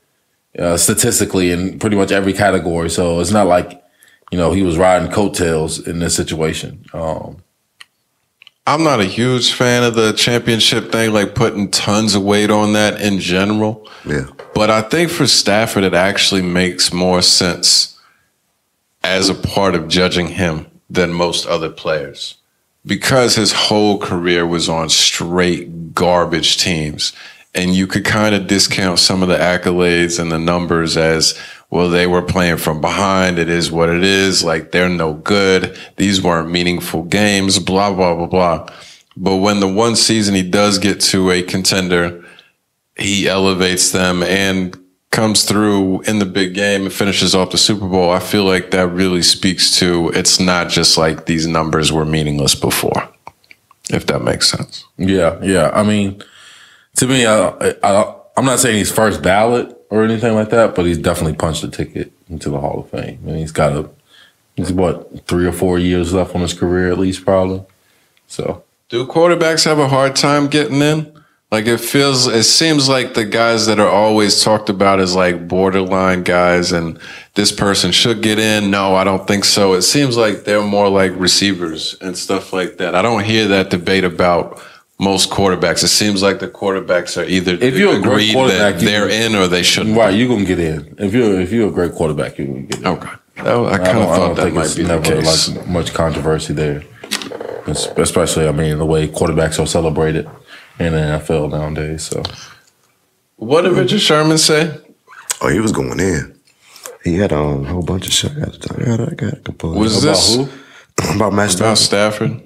statistically in pretty much every category. So it's not like, he was riding coattails in this situation. I'm not a huge fan of the championship thing, like putting tons of weight on that in general. Yeah. But I think for Stafford, it actually makes more sense as a part of judging him than most other players because his whole career was on straight garbage teams. And you could kind of discount some of the accolades and the numbers as, well, they were playing from behind. It is what it is. Like, they're no good. These weren't meaningful games, blah, blah, blah, blah. But when the one season he does get to a contender, he elevates them and comes through in the big game and finishes off the Super Bowl. I feel like that really speaks to, it's not just like these numbers were meaningless before, if that makes sense. Yeah. I mean, to me, I'm not saying he's first ballot or anything like that, but he's definitely punched a ticket into the Hall of Fame. And he's what, 3 or 4 years left on his career at least, probably. So, do quarterbacks have a hard time getting in? Like, it seems like the guys that are always talked about as like borderline guys and this person should get in. No, I don't think so. It seems like they're more like receivers and stuff like that. I don't hear that debate about most quarterbacks. It seems like the quarterbacks are either if you're agreed that they're in or they shouldn't. Right, you're gonna get in. If you're a great quarterback, you're gonna get in. Okay, I kind of thought that might be the case. Like much controversy there, especially the way quarterbacks are celebrated in the NFL nowadays. So, what did Richard Sherman say? Oh, he was going in. He had a whole bunch of shit. I got composed. Was this who? About Matt about Stafford?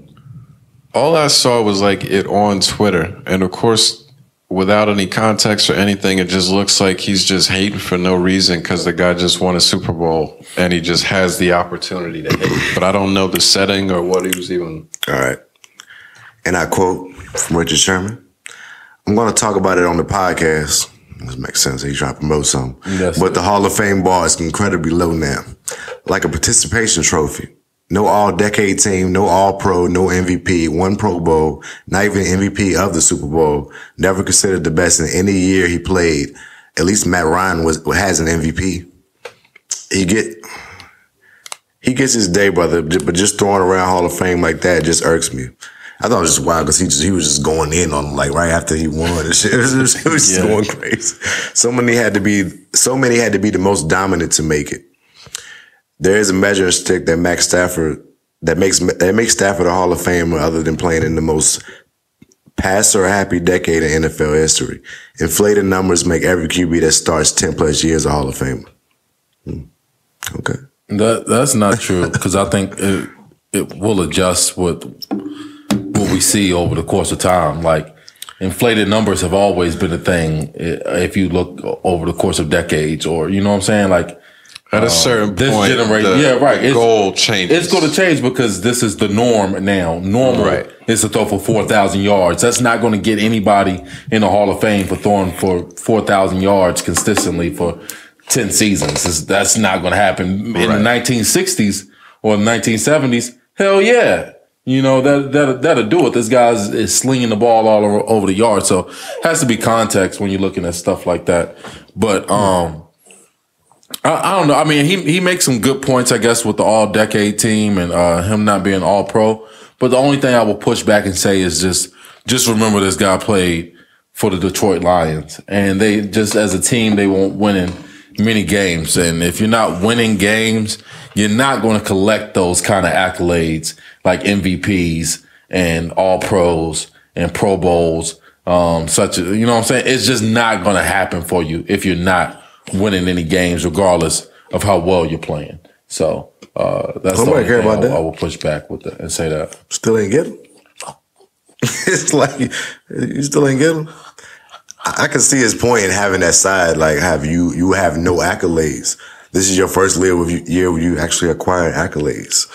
All I saw was like it on Twitter. And of course, without any context or anything, it just looks like he's just hating for no reason because the guy just won a Super Bowl and he just has the opportunity to hate. But I don't know the setting or what he was even. All right. And I quote from Richard Sherman, I'm going to talk about it on the podcast. This makes sense. He's trying to promote something. Yes, but the Hall of Fame bar is incredibly low now. Like a participation trophy. No all-decade team, no all-pro, no MVP, one Pro Bowl, not even MVP of the Super Bowl, never considered the best in any year he played. At least Matt Ryan has an MVP. He gets his day, brother, but just throwing around Hall of Fame like that just irks me. I thought it was just wild because he was just going in on like right after he won and shit. It was just going crazy. So many had to be the most dominant to make it. There is a measuring stick that makes Stafford a Hall of Famer other than playing in the most passer-happy decade in NFL history. Inflated numbers make every QB that starts 10 plus years a Hall of Famer. Okay. That's not true because I think it will adjust with what we see over the course of time. Like, inflated numbers have always been a thing if you look over the course of decades, or you know what I'm saying? Like, at a certain this point, generation, the goal changes. It's going to change because this is the norm now. Normal is to throw for 4,000 yards. That's not going to get anybody in the Hall of Fame for throwing for 4,000 yards consistently for 10 seasons. That's not going to happen. In the 1960s or the 1970s, hell yeah. You know, that'll do it. This guy is slinging the ball all over the yard. So it has to be context when you're looking at stuff like that. But I don't know. I mean, he makes some good points, I guess, with the all-decade team and him not being all-pro. But the only thing I will push back and say is just remember this guy played for the Detroit Lions. And they just, as a team, they won't win in many games. And if you're not winning games, you're not going to collect those kind of accolades like MVPs and all-pros and Pro Bowls, such as, you know what I'm saying? It's just not going to happen for you if you're not winning any games, regardless of how well you're playing. So that's the only thing I will push back with that and say that. Still ain't get him. It's like you still ain't get him. I can see his point in having that side, like you have no accolades. This is your first year where you actually acquired accolades.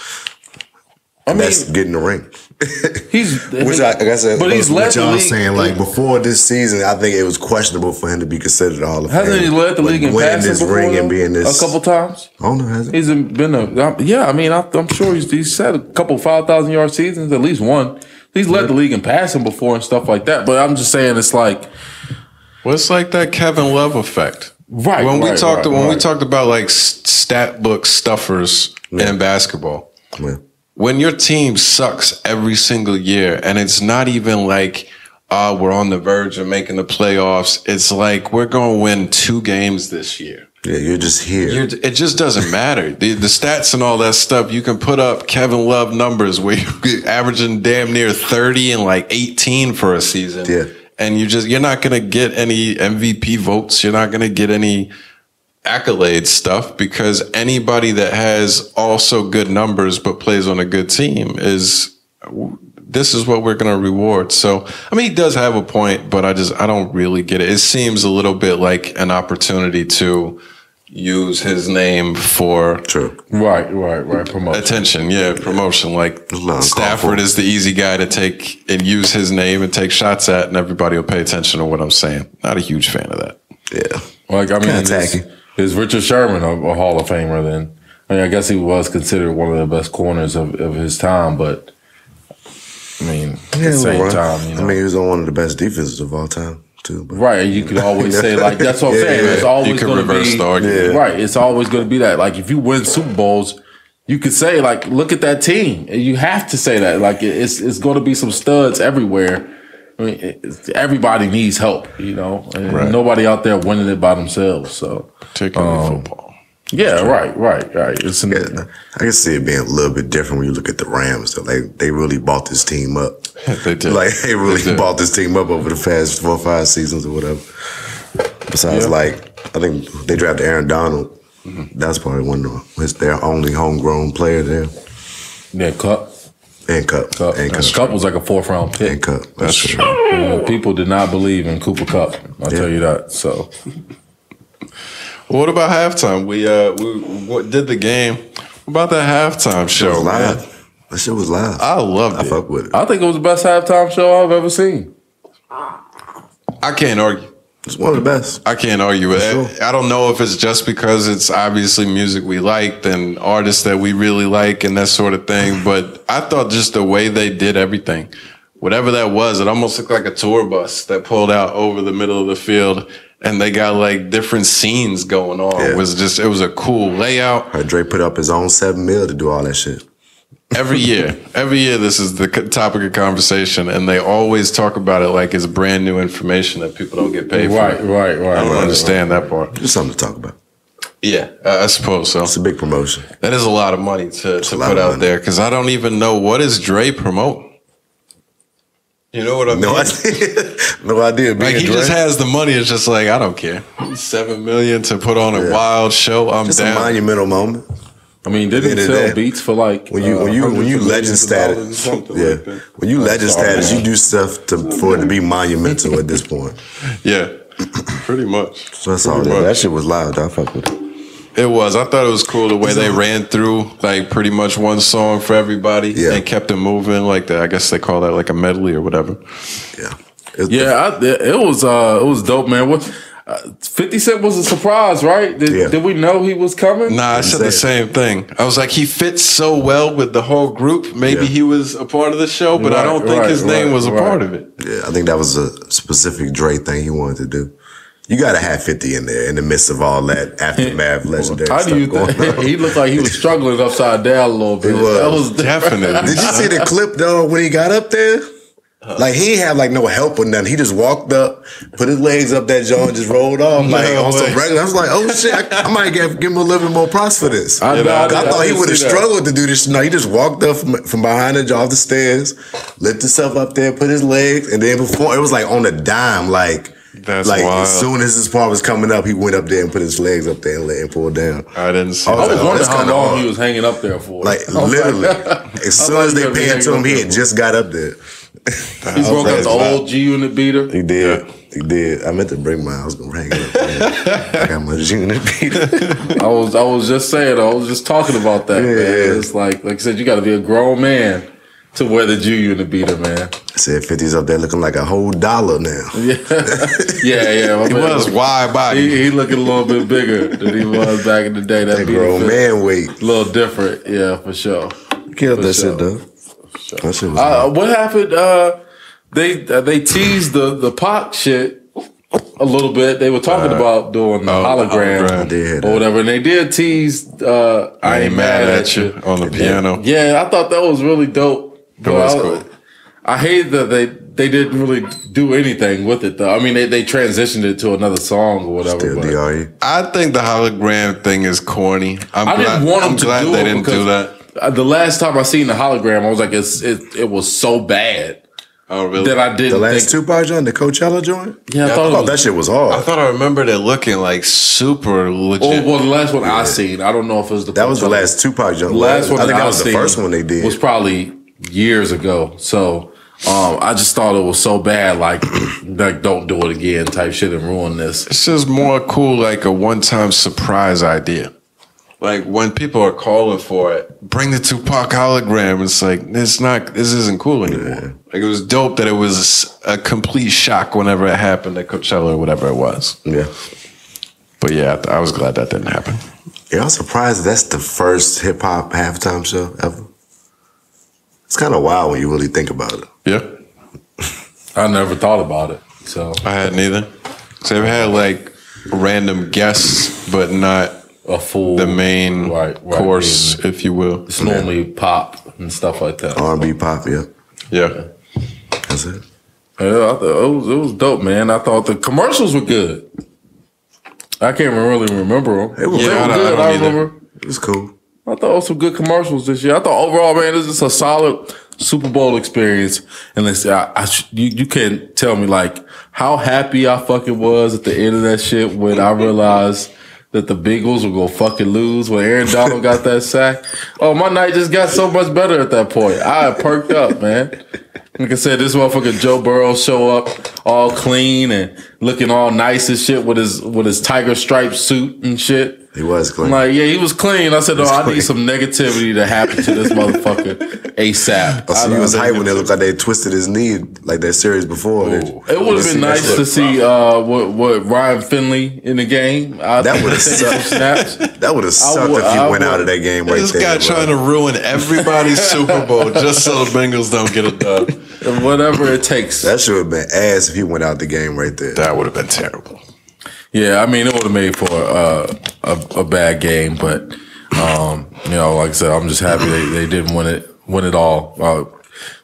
I mean, that's getting the ring. Which I guess, but he's led the league. Saying like before this season, I think it was questionable for him to be considered a Hall of Famer. Hasn't he led the league in passing this before, ring and being this a couple times? Oh no, hasn't he's been I mean, I'm sure he's had a couple 5,000 yard seasons, at least one. He's led the league in passing before and stuff like that. But I'm just saying, it's like, well, it's like that Kevin Love effect, right? When we talked about like stat book stuffers in basketball. Yeah. When your team sucks every single year and it's not even like, we're on the verge of making the playoffs. It's like, we're going to win 2 games this year. Yeah, you're just here. It just doesn't matter. The stats and all that stuff, you can put up Kevin Love numbers where you're averaging damn near 30 and like 18 for a season. Yeah. And you're not going to get any MVP votes. You're not going to get any accolade stuff because anybody that has also good numbers but plays on a good team this is what we're going to reward. So, I mean, he does have a point, but I don't really get it. It seems a little bit like an opportunity to use his name for right promotion. Attention, promotion. Like Stafford is the easy guy to take and use his name and take shots at, and everybody will pay attention to what I'm saying. Not a huge fan of that. Yeah, like I mean, is Richard Sherman a Hall of Famer? Then I guess he was considered one of the best corners of his time, but I mean, at the same time, I mean, he was on one of the best defenses of all time. Too, right, you could always say like that's what I'm saying. It's always going to be right. It's always going to be that. Like if you win Super Bowls, you could say like, look at that team. You have to say that. Like it's going to be some studs everywhere. I mean, everybody needs help, and nobody out there winning it by themselves. So, particularly football. Yeah, right. I can see it being a little bit different when you look at the Rams. So, like they really bought this team up. They did. Like they really bought this team up over the past 4 or 5 seasons or whatever. Besides, like I think they drafted Aaron Donald. Mm-hmm. That's probably one of their only homegrown player there. Yeah, Kupp. And Kupp. Kupp was like a 4th round pick. And Kupp. That's true. People did not believe in Cooper Kupp. I'll tell you that. So. Well, what about halftime? We did the game. What about that halftime show? It was live. That shit was live. I loved it. I fuck with it. I think it was the best halftime show I've ever seen. I can't argue. It's one of the best. I can't argue with it. I don't know if it's just because it's obviously music we liked and artists that we really like and that sort of thing. But I thought just the way they did everything, whatever that was, it almost looked like a tour bus that pulled out over the middle of the field. And they got like different scenes going on. Yeah. It was a cool layout. Dre put up his own $7 million to do all that shit. Every year, this is the topic of conversation, and they always talk about it like it's brand new information that people don't get paid for. Right. I don't understand that part. Just something to talk about. Yeah, I suppose so. It's a big promotion. That is a lot of money to put out there because I don't even know what is Dre promoting. You know what I mean? No idea. Like he just has the money. It's just like I don't care. $7 million to put on a wild show. I'm just down. A monumental moment. I mean, didn't he sell beats for like when you legend status? Yeah, when you legend status, you do stuff for it to be monumental at this point. Yeah, pretty much. So that's all. That shit was loud. I fuck with it. It was. I thought it was cool the way they ran through like pretty much one song for everybody and kept it moving like that. I guess they call that like a medley or whatever. Yeah. It was dope, man. What 50 Cent was a surprise, right? Did we know he was coming? Nah, I said the same thing. I was like, he fits so well with the whole group. Maybe he was a part of the show, but I don't think his name was a part of it. Yeah, I think that was a specific Dre thing he wanted to do. You got to have 50 in there in the midst of all that aftermath legendary stuff going on. He looked like he was struggling upside down a little bit. That was definitely. Did you see the clip though when he got up there? Like he ain't have like no help or nothing. He just walked up, put his legs up that jaw and just rolled off like on some regular. I was like, oh shit, I might give him a little bit more props for this. I thought he would have struggled to do this. No, he just walked up from behind the jaw of the stairs, lifted himself up there, put his legs, and then before it was like on a dime, like. That's like wild. As soon as his part was coming up, he went up there and put his legs up there and let him pull down. I didn't see. I was wondering how long he was hanging up there for. Like literally, as soon as they panned to him, he had just got up there. He broke out the old G-Unit beater. He did. Yeah. He did. I meant to bring mine. I was gonna hang it up there. I got my G-Unit beater. I was just saying. I was just talking about that. Man. It's like I said, you got to be a grown man to wear the G-Unit beater, man. I said 50's up there looking like a whole dollar now. Yeah. He was wide body. He looking a little bit bigger than he was back in the day. That grown man weight. A little different, yeah, for sure. Killed that shit though. Sure. That shit was what happened? They teased the Pac shit a little bit. They were talking about doing the hologram or whatever, and they did tease I Ain't Mad at You on the piano. Yeah, I thought that was really dope. That was cool. I hate that they didn't really do anything with it, though. I mean, they transitioned it to another song or whatever. Still DRE. I think the hologram thing is corny. I didn't want them to do they it didn't do that. The last time I seen the hologram, I was like, it was so bad. Oh, really? That I didn't. The last Tupac joint, the Coachella joint. Yeah, I thought that shit was hard. I thought I remembered it looking like super legit. Oh, well, the last one I seen, I don't know if it was that was the last Tupac joint. The last one I think that was the first one they did. Was probably years ago. So I just thought it was so bad, like don't do it again type shit and ruin this. It's just more cool, like a one-time surprise idea. Like when people are calling for it, bring the Tupac hologram. It's like this isn't cool anymore. Yeah. Like it was dope that it was a complete shock whenever it happened at Coachella or whatever it was. Yeah, but yeah, I was glad that didn't happen. Yeah, I'm surprised that's the first hip hop halftime show ever. It's kind of wild when you really think about it. Yeah, I never thought about it. So I hadn't either. So they've had like random guests, but not a full the main course, if you will. It's normally pop and stuff like that. R&B pop, yeah. That's it. Yeah, I thought it was dope, man. I thought the commercials were good. I can't really remember them. They were good. I remember. It was cool. I thought it was some good commercials this year. I thought overall, man, this is a solid Super Bowl experience. And you can't tell me like how happy I fucking was at the end of that shit when I realized that the Bengals were gonna fucking lose when Aaron Donald got that sack. Oh, my night just got so much better at that point. I perked up, man. Like I said, this motherfucker Joe Burrow show up all clean and looking all nice and shit with his tiger stripe suit and shit. He was clean. I'm like, yeah, he was clean. I said, I need some negativity to happen to this motherfucker ASAP. So he was hype when they looked like they twisted his knee like that series before. It would have been nice to see what Ryan Finley in the game. That would have sucked. That would have sucked if he went out of that game right there. This guy trying to ruin everybody's Super Bowl just so the Bengals don't get a dub. Whatever it takes. That should have been ass if he went out the game right there. That would have been terrible. Yeah, I mean, it would have made for a bad game, but like I said, I'm just happy they didn't win it all.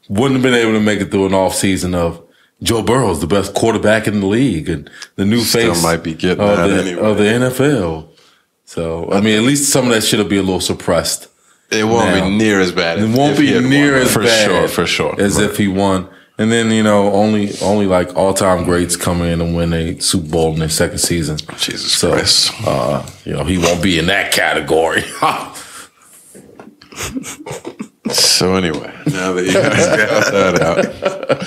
Wouldn't have been able to make it through an off season of Joe Burrow's the best quarterback in the league and the new face might be getting of the NFL. So I mean, at least some of that shit will be a little suppressed. It won't be near as bad. It won't be near as bad for sure, as if he won. And then, only like all-time greats come in and win a Super Bowl in their second season. Jesus Christ. He won't be in that category. So anyway, now that you guys got that out.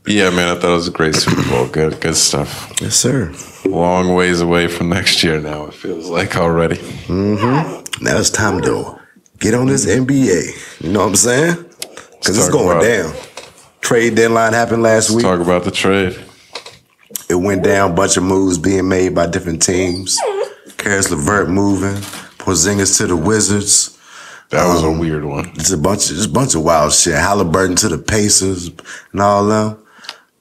Yeah, man, I thought it was a great Super Bowl. Good stuff. Yes, sir. Long ways away from next year now, it feels like already. Mm-hmm. Now it's time to get on this NBA. You know what I'm saying? Because it's going down. Trade deadline happened last week. Talk about the trade. It went down. Bunch of moves being made by different teams. Karis LeVert moving. Porzingis to the Wizards. That was a weird one. It's a bunch of wild shit. Halliburton to the Pacers and all them.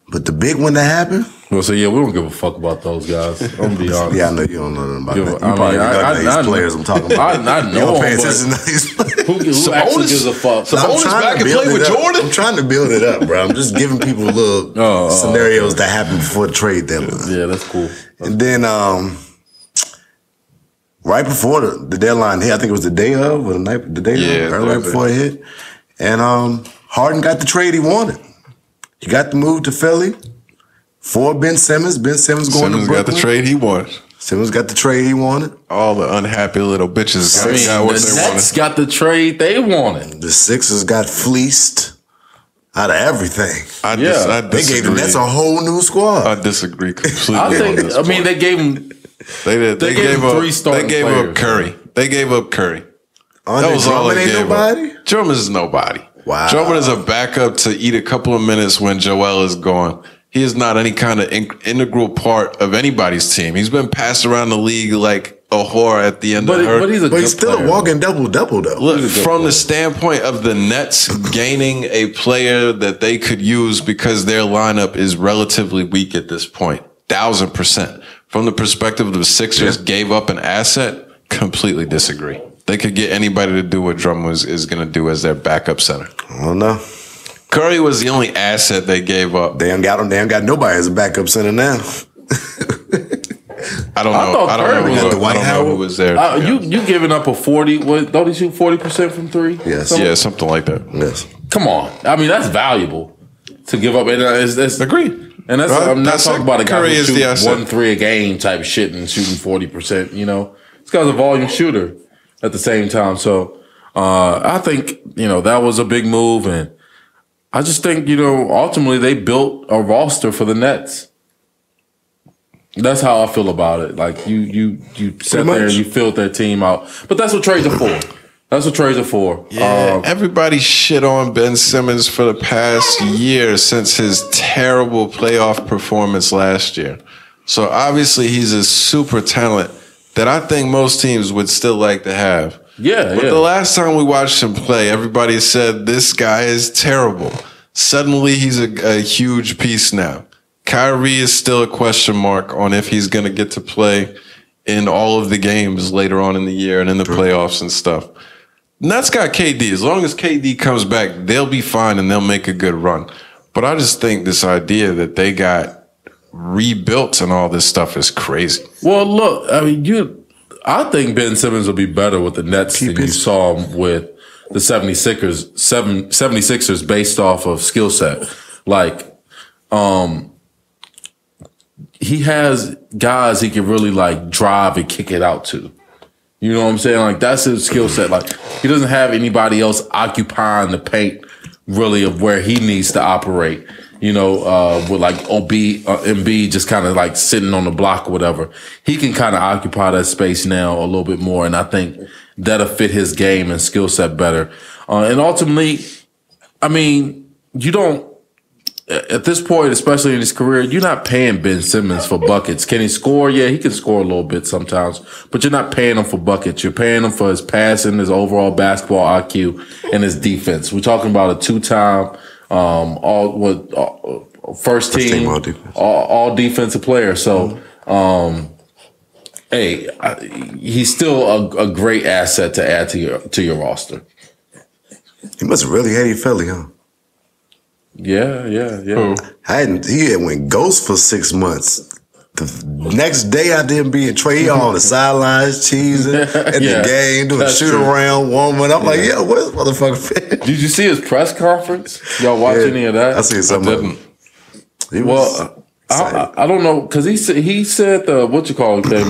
But the big one that happened. Well, so yeah, we don't give a fuck about those guys. I'm gonna be honest. Yeah, I know you don't know nothing about that. You probably don't know these players I'm talking about. I know. You don't pay attention to these players. Who actually gives a fuck? Sabonis back and play with Jordan? I'm trying to build it up, bro. I'm just giving people little scenarios that happened before the trade deadline. Yeah, that's cool. And then right before the deadline hit, I think it was the day of or the day of, right before it hit. And Harden got the trade he wanted. He got the move to Philly for Ben Simmons. Ben Simmons going to Brooklyn. Simmons got the trade he wanted. Simmons got the trade he wanted. All the unhappy little bitches got what they wanted. The Nets got the trade they wanted. The Sixers got fleeced out of everything. I disagree. They gave the Nets a whole new squad. I disagree completely. They gave him. They did. They gave him 3 starting players. They gave up Curry. They gave up Curry. That was all they gave up. Drummond is nobody. Wow. Drummond is a backup to eat a couple of minutes when Joel is gone. He is not any kind of integral part of anybody's team. He's been passed around the league like a whore at the end of her. But he's still a walking double-double, though. Look, from the standpoint of the Nets gaining a player that they could use because their lineup is relatively weak at this point, 1,000%. From the perspective of the Sixers gave up an asset, completely disagree. They could get anybody to do what Drummond is going to do as their backup center. I don't know. Curry was the only asset they gave up. They ain't got him. They ain't got nobody as a backup center now. I don't know. I don't know who was there. You giving up a 40? Don't he shoot 40% from three? Yes. Yeah, something like that. Yes. Come on. I mean, that's valuable to give up. And Agreed. And I'm not talking about a guy who shoots 1-3 a game type of shit and shooting 40%. You know, this guy's a volume shooter at the same time. So I think that was a big move, and I just think ultimately they built a roster for the Nets. That's how I feel about it. Like you sat there and you filled their team out, but that's what trades are for. That's what trades are for. Yeah, everybody shit on Ben Simmons for the past year since his terrible playoff performance last year. So obviously he's a super talent that I think most teams would still like to have. Yeah, but the last time we watched him play, everybody said this guy is terrible. Suddenly he's a huge piece now. Kyrie is still a question mark on if he's going to get to play in all of the games later on in the year and in the playoffs and stuff. Nets got KD. As long as KD comes back, they'll be fine and they'll make a good run. But I just think this idea that they got rebuilt and all this stuff is crazy. Well, look, I mean, I think Ben Simmons will be better with the Nets than you saw him with the 76ers based off of skill set. Like, he has guys he can really like drive and kick it out to. You know what I'm saying? Like, that's his skill set. Like, he doesn't have anybody else occupying the paint really of where he needs to operate. With like MB just kind of like sitting on the block or whatever. He can kind of occupy that space now a little bit more, and I think that'll fit his game and skill set better. And ultimately, I mean, you don't, at this point, especially in his career, you're not paying Ben Simmons for buckets. Can he score? Yeah, he can score a little bit sometimes, but you're not paying him for buckets. You're paying him for his passing, his overall basketball IQ, and his defense. We're talking about a two-time first team all defensive player. So, he's still a great asset to add to your roster. He must have really hated Philly, huh? Yeah. He had went ghost for 6 months. The next day I didn't be in trade. He on the sidelines, cheesing at the game, doing shoot around, warming. I'm like, where's motherfucker? Did you see his press conference? Y'all watch any of that? I seen some of them. I don't know, because he said the thing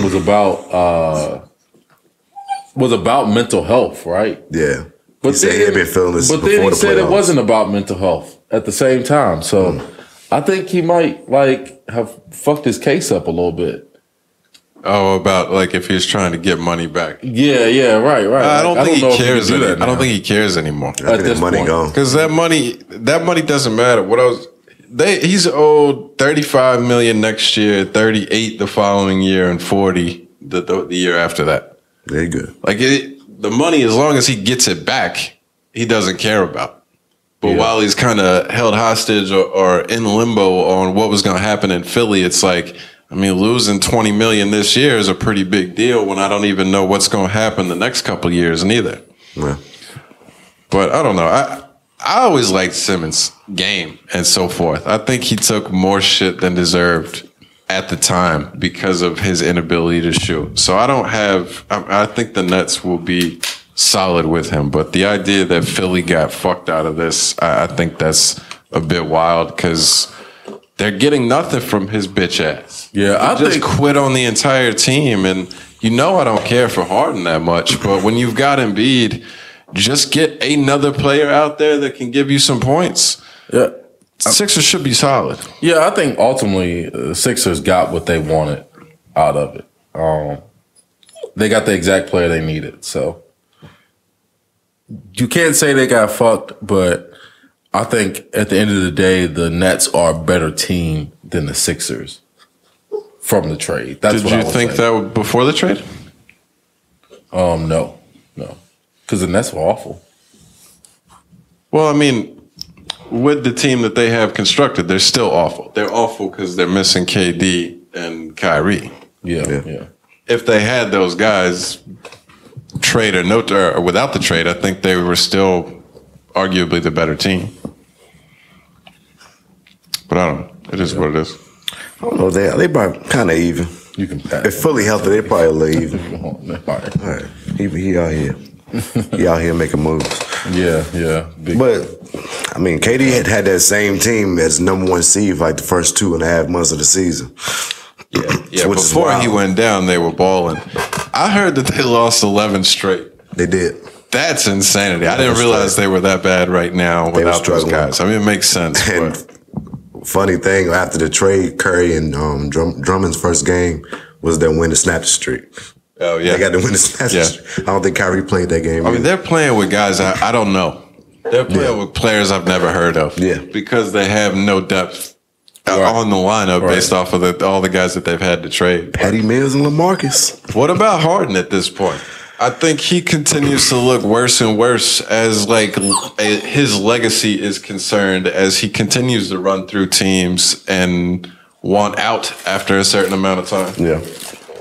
was about mental health, right? Yeah. But he said he had been feeling this before the playoffs. But then he said it wasn't about mental health at the same time. So I think he might have fucked his case up a little bit. Oh, about like if he's trying to get money back. Yeah, right. I don't think he cares. I don't think he cares anymore. I think money gone because that money doesn't matter. He's owed $35 million next year, 38 the following year, and 40 the year after that. Very good. Like the money, as long as he gets it back, he doesn't care about. But while he's kind of held hostage or in limbo on what was going to happen in Philly, it's like, I mean, losing $20 million this year is a pretty big deal when I don't even know what's going to happen the next couple of years neither. Yeah. But I don't know. I always liked Simmons' game and so forth. I think he took more shit than deserved at the time because of his inability to shoot. So I think the Nets will be solid with him. But the idea that Philly got fucked out of this, I think that's a bit wild because they're getting nothing from his bitch ass. Yeah, I just quit on the entire team. And I don't care for Harden that much, but when you've got Embiid, just get another player out there that can give you some points. Yeah. Sixers should be solid. Yeah, I think ultimately the Sixers got what they wanted out of it. They got the exact player they needed. So you can't say they got fucked, but I think at the end of the day, the Nets are a better team than the Sixers from the trade. Did you think that before the trade? No. Because the Nets were awful. Well, I mean, with the team that they have constructed, they're still awful. They're awful because they're missing KD and Kyrie. Yeah. If they had those guys, trade or without the trade, I think they were still arguably the better team. But I don't know. It is what it is. I don't know. They probably kind of even. You can pass. If fully healthy, they probably a little even. All right. He out here. He out here making moves. Yeah. But, I mean, KD had that same team as #1 seed for like the first 2.5 months of the season. Yeah. Before he went down, they were balling. I heard that they lost 11 straight. They did. That's insanity. I didn't realize they were that bad right now without those guys. I mean, it makes sense. And funny thing, after the trade, Curry and Drummond's first game was their win to snap the streak. Oh, yeah. They got to win the snap the streak. I don't think Kyrie played that game. I mean, they're playing with guys I don't know. They're playing with players I've never heard of. Yeah. Because they have no depth on the lineup based off of all the guys that they've had to trade. Patty Mills and LaMarcus. What about Harden at this point? I think he continues to look worse and worse as his legacy is concerned as he continues to run through teams and want out after a certain amount of time. Yeah.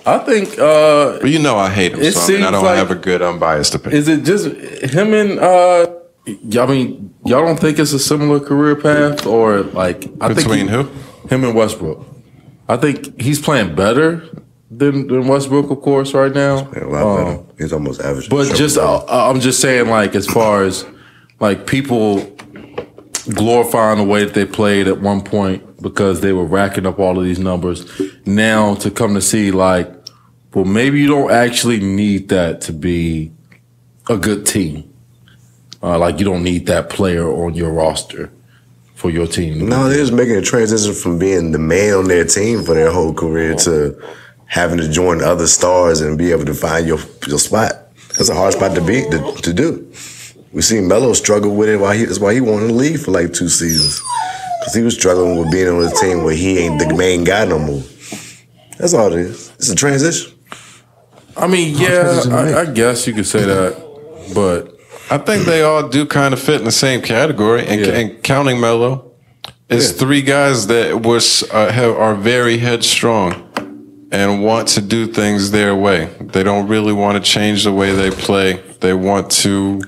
I think I hate him, so I don't have a good unbiased opinion. Is it just him and I mean, y'all don't think it's a similar career path or between who? Him and Westbrook. I think he's playing better than Westbrook, of course, right now. Yeah, a lot better. He's almost average. But I'm just saying, as far as people glorifying the way that they played at one point because they were racking up all of these numbers, now to come to see well, maybe you don't actually need that to be a good team. You don't need that player on your roster for your team. No, they're just making a transition from being the man on their team for their whole career to having to join other stars and be able to find your spot. That's a hard spot to do. We seen Melo struggle with it. That's why he wanted to leave for 2 seasons. Because he was struggling with being on a team where he ain't the main guy no more. That's all it is. It's a transition. I mean, I guess you could say that, but I think they all do kind of fit in the same category. And counting Melo, it's 3 guys that are very headstrong and want to do things their way. They don't really want to change the way they play. They want to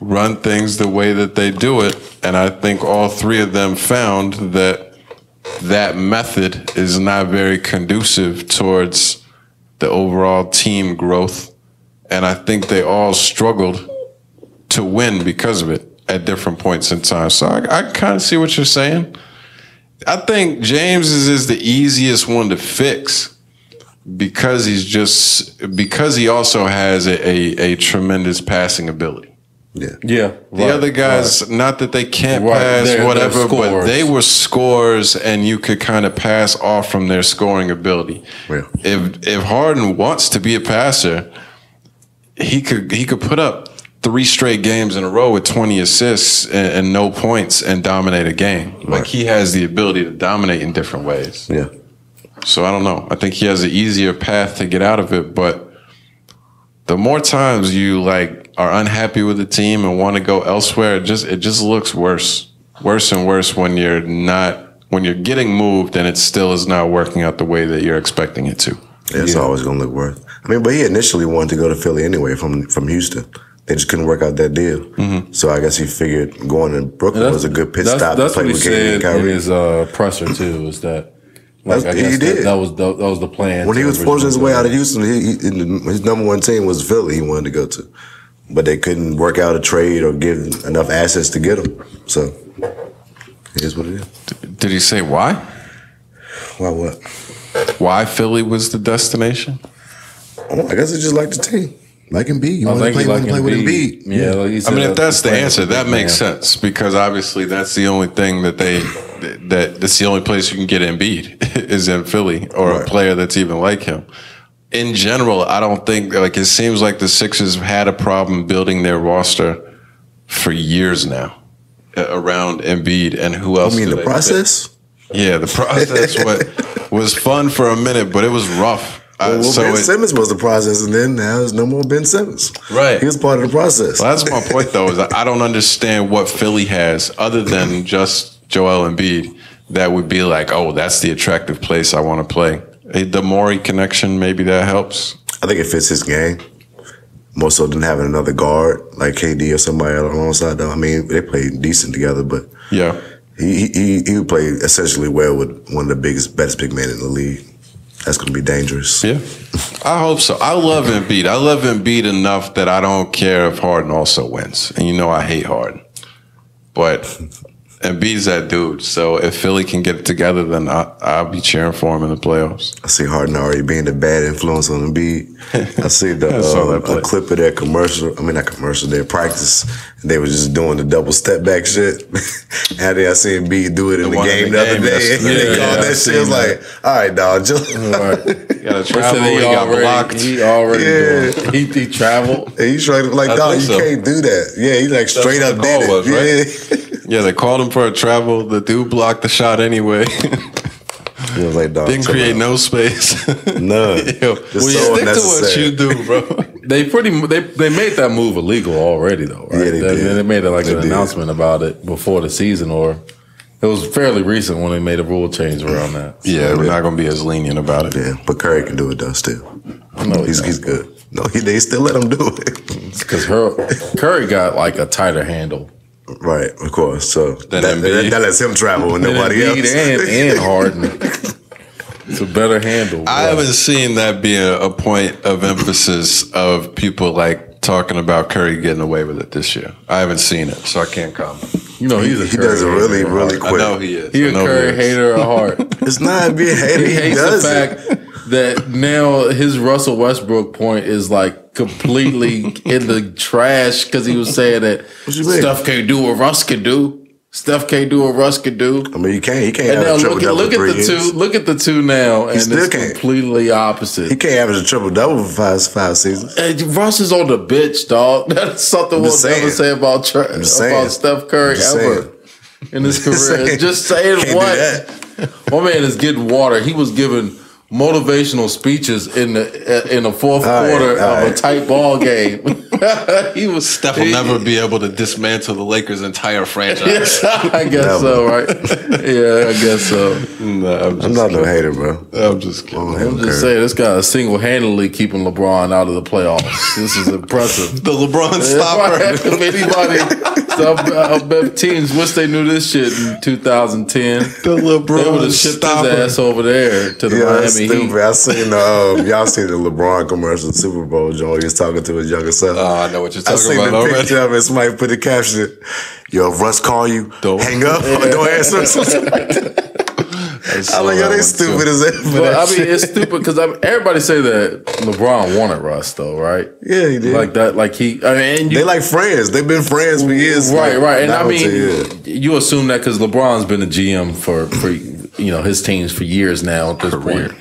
run things the way that they do it. And I think all 3 of them found that method is not very conducive towards the overall team growth. And I think they all struggled to win because of it at different points in time. So I kind of see what you're saying. I think James's is the easiest one to fix because he also has a tremendous passing ability. Yeah. The other guys, not that they can't pass, whatever, but they were scorers, and you could kind of pass off from their scoring ability. Yeah. If Harden wants to be a passer, he could put up 3 straight games in a row with 20 assists and no points and dominate a game. Right. He has the ability to dominate in different ways. Yeah. So I don't know. I think he has an easier path to get out of it, but the more times you are unhappy with the team and want to go elsewhere, it just looks worse and worse when you're getting moved and it still is not working out the way that you're expecting it to. Yeah, it's always going to look worse. I mean, but he initially wanted to go to Philly anyway from Houston. They just couldn't work out that deal. Mm-hmm. So I guess he figured going to Brooklyn was a good pit stop to play with KD and Kyrie. That's what he said in his presser too, is that he did. That was the plan. When he was forcing his way out of Houston, his #1 team was Philly he wanted to go to. But they couldn't work out a trade or give enough assets to get him. So it is what it is. Did he say why? Why what? Why Philly was the destination? I guess he just liked the team. Like Embiid. You want to play with Embiid. Yeah. I mean, if that's the answer, that makes sense because obviously that's the only thing that's the only place you can get Embiid is in Philly or a player that's even like him. In general, I don't think it seems like the Sixers have had a problem building their roster for years now around Embiid and who else? You mean the process? Yeah, the process was fun for a minute, but it was rough. Ben Simmons was the process, and then now there's no more Ben Simmons. Right. He was part of the process. Well, that's my point, though, is I don't understand what Philly has other than just Joel Embiid that would be that's the attractive place I want to play. The Morey connection, maybe that helps. I think it fits his game. More so than having another guard like KD or somebody alongside, though. I mean, they play decent together, but yeah, He would play essentially well with one of the best big men in the league. That's going to be dangerous. Yeah, I hope so. I love Embiid. I love Embiid enough that I don't care if Harden also wins. And you know I hate Harden. But Embiid's that dude. So if Philly can get it together, then I'll be cheering for him in the playoffs. I see Harden already being the bad influence on Embiid. I see a clip of their commercial. I mean, not commercial, their practice. They were just doing the double step back shit. And then I seen Embiid do it in the game the other day. They called that shit. It was like, all right, dog. Just you got to travel. He got blocked. He already he traveled. And he's trying to like, dog, you can't do that. Yeah, he like straight up did it. Was, right? Yeah, they called him for a travel. The dude blocked the shot anyway. He was like, dog, didn't create no space. None. Yo, stick to what you do, bro. They made that move illegal already, though, right? Yeah, they made it like an announcement about it before the season, or it was fairly recent when they made a rule change around that. So, yeah, we're not going to be as lenient about it. Yeah, but Curry can do it though. Still, no, he's good. No, they still let him do it because Curry got like a tighter handle. Right, of course. So that lets him travel with nobody else. And Harden. It's a better handle. I haven't seen that be a point of emphasis of people like talking about Curry getting away with it this year. I haven't seen it, so I can't comment. You know, he does it really, really quick. I know he is. He's a Curry hater at heart. It's not being hater. He hates the fact that now his Russell Westbrook point is like completely in the trash because he was saying that Steph can't do what Russ can do. Steph can't do what Russ can do. I mean, he can't. He can't and average a triple-double look at the two. Look at the two now, and it's completely opposite. He can't average a triple-double for five seasons. And Russ is on the bench, dog. That's something we'll never say about Steph Curry ever in his career. Just saying what? My man is getting water. He was giving motivational speeches in the fourth quarter of a tight ball game. Steph will never be able to dismantle the Lakers' entire franchise. I guess so, right? Yeah, I guess so. No, I'm not no hater, bro. I'm just kidding. I'm just saying, this guy is single-handedly keeping LeBron out of the playoffs. This is impressive. The LeBron stopper. If anybody, I bet teams wish they knew this shit in 2010. The LeBron they would have shipped his ass over there to the Miami Heat. I seen y'all seen the LeBron commercial, Super Bowl, Joe. He was talking to his younger son. Oh, I know what you're talking about. I seen the already. picture of it. Somebody put the caption, yo, if Russ call you, hang up or don't answer. I'm like, yo, they stupid as hell. But I mean, it's stupid because everybody say that LeBron wanted Russ, though, right? Yeah, he did. Like that, like they like friends. They've been friends for years. Right. And I mean, you assume that because LeBron's been a GM for his teams for years now at this point.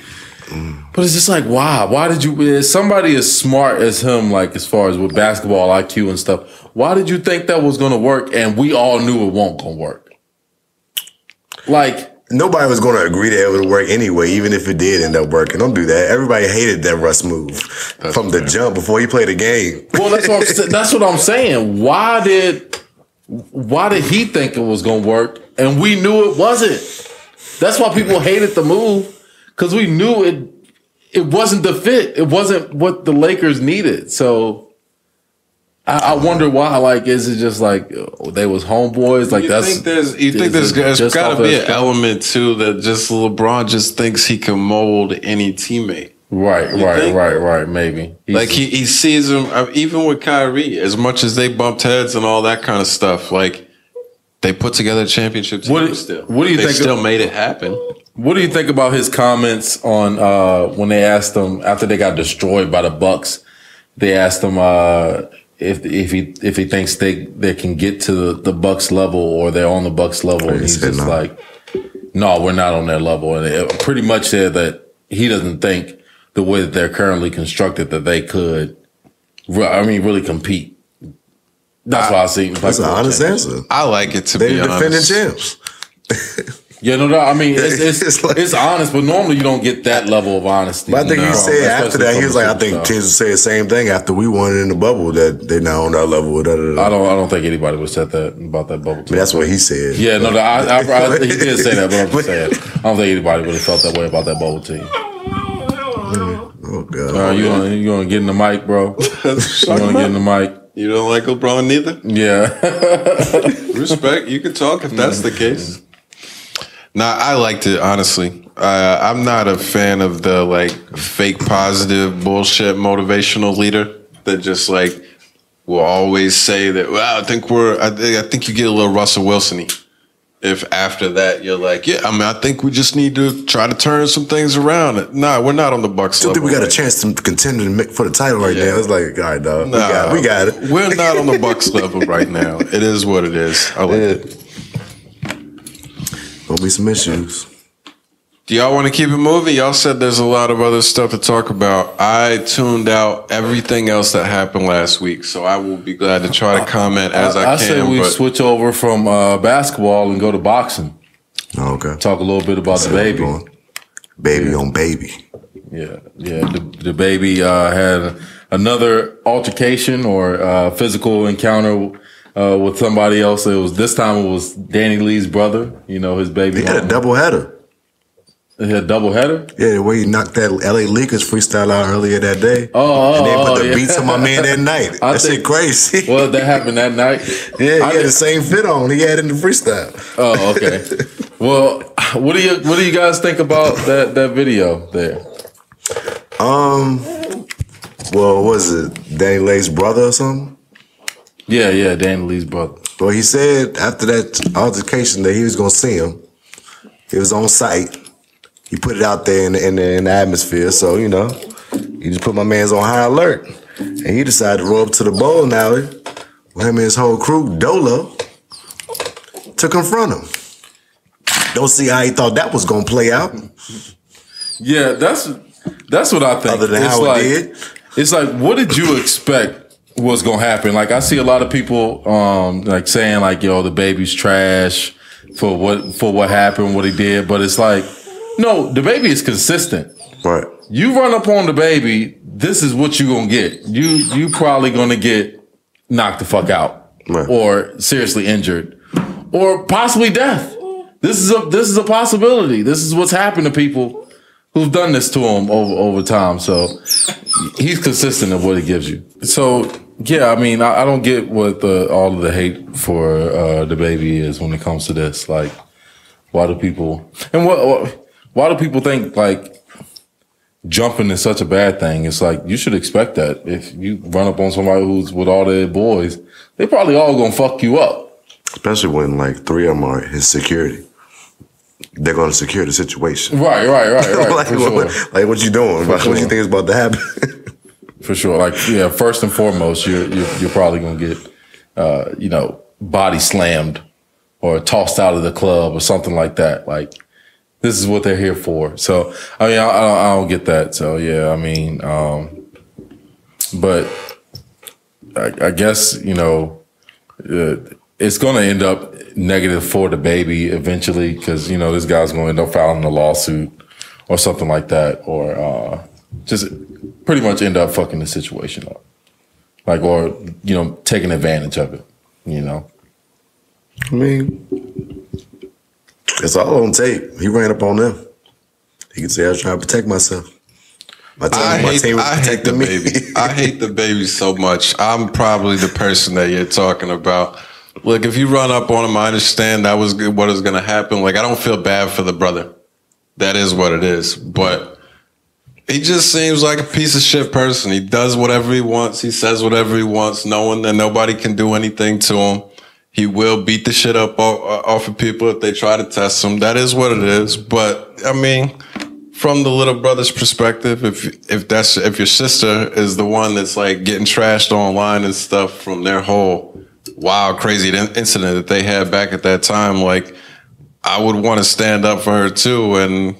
But it's just like, why did you, somebody as smart as him, like as far as with basketball IQ and stuff, why did you think that was going to work and we all knew it won't going to work? Like, nobody was going to agree that it would work anyway, even if it did end up working. Don't do that. Everybody hated that Russ move from the jump before he played the game. Well, that's what I'm saying. Why did he think it was going to work and we knew it wasn't? That's why people hated the move. Because we knew it wasn't the fit. It wasn't what the Lakers needed. So I wonder why. Like, is it just like they was homeboys? Like, you think there's got to be an element too that just LeBron just thinks he can mold any teammate. Right. Maybe like he sees him even with Kyrie. As much as they bumped heads and all that kind of stuff, like they put together a championship team. What do you think? They still made it happen. What do you think about his comments on when they asked him after they got destroyed by the Bucks? They asked him if he thinks they can get to the Bucks level or they're on the Bucks level, and he's just like, no, we're not on their level, and it pretty much said that he doesn't think the way that they're currently constructed that they could, really compete. That's why I see. That's an honest answer. I like it to be honest. They're defending champs. Yeah, no, I mean, it's honest, but normally you don't get that level of honesty. But I think he said after that, he was like, I think teams would say the same thing after we won it in the bubble, that they're not on our level. Da, da, da. I don't think anybody would say that about that bubble team. That's what he said. Yeah, no, he did say that, but I'm just saying, I don't think anybody would have felt that way about that bubble team. Oh, God. You want to get in the mic, bro? You want to get in the mic? You don't like LeBron neither? Yeah. Respect. You can talk if that's the case. Nah, I liked it, honestly. I'm not a fan of the like fake positive bullshit motivational leader that just like will always say that, well, I think you get a little Russell Wilson-y. If after that you're like, yeah, I mean, I think we just need to try to turn some things around. Nah, we're not on the Bucs Still level. think we got a chance to contend for the title right now. It's like, all right, dog, we got it. We're not on the Bucs level right now. It is what it is. I like it. Gonna be some issues. Do y'all want to keep it moving? Y'all said there's a lot of other stuff to talk about. I tuned out everything else that happened last week, so I will be glad to try to comment as I can. I say we switch over from basketball and go to boxing. Okay. Talk a little bit about DaBaby. Baby on baby. Yeah. DaBaby had another altercation or physical encounter with somebody else. This time it was Danny Lee's brother. You know, his baby. He had a double header. He had a double header? Yeah, the way he knocked that LA Lakers freestyle out earlier that day. And then put the beats on my man that night. That shit crazy. Well, that happened that night? Yeah, he had the same fit on he had in the freestyle. Oh, okay. Well, what do you guys think about that video there? Well, was it Danny Lee's brother or something? Yeah, Danny Lee's brother. Well, he said after that altercation that he was gonna see him. He was on site. He put it out there in the atmosphere, so he just put my man's on high alert, and he decided to roll up to the bowling alley with him and his whole crew, Dolo, to confront him. Don't see how he thought that was gonna play out. Yeah, that's what I think. Other than how it did, it's like, what did you expect was gonna happen? Like, I see a lot of people like saying like, yo, DaBaby's trash for what happened, what he did, but it's like, no, DaBaby is consistent. Right. You run up on DaBaby, this is what you gonna get. You probably gonna get knocked the fuck out, right, or seriously injured, or possibly death. This is a possibility. This is what's happened to people who've done this to him over time. So he's consistent in what he gives you. So yeah, I mean, I don't get what all of the hate for DaBaby is when it comes to this. Like, why do people think like jumping is such a bad thing? It's like, you should expect that. If you run up on somebody who's with all their boys, they probably all gonna fuck you up. Especially when like 3 of them are his security. They're gonna secure the situation. Right. Like, what you doing? What you think is about to happen? For sure. Like, yeah, first and foremost, you're probably gonna get body slammed or tossed out of the club or something like that. Like, this is what they're here for. So, I mean, I don't get that. So, yeah, I mean, but I guess, it's going to end up negative for DaBaby eventually, because, this guy's going to end up filing a lawsuit or something like that, or just pretty much end up fucking the situation up. Like, or, taking advantage of it, I mean, it's all on tape. He ran up on them. He could say, I was trying to protect myself. I hate DaBaby. I hate DaBaby so much. I'm probably the person that you're talking about. Look, if you run up on him, I understand that was what is going to happen. Like, I don't feel bad for the brother. That is what it is. But he just seems like a piece of shit person. He does whatever he wants. He says whatever he wants, knowing that nobody can do anything to him. He will beat the shit up off of people if they try to test him. That is what it is. But, I mean, from the little brother's perspective, if your sister is the one that's like getting trashed online and stuff from their whole wild, crazy incident that they had back at that time, like, I would want to stand up for her too, and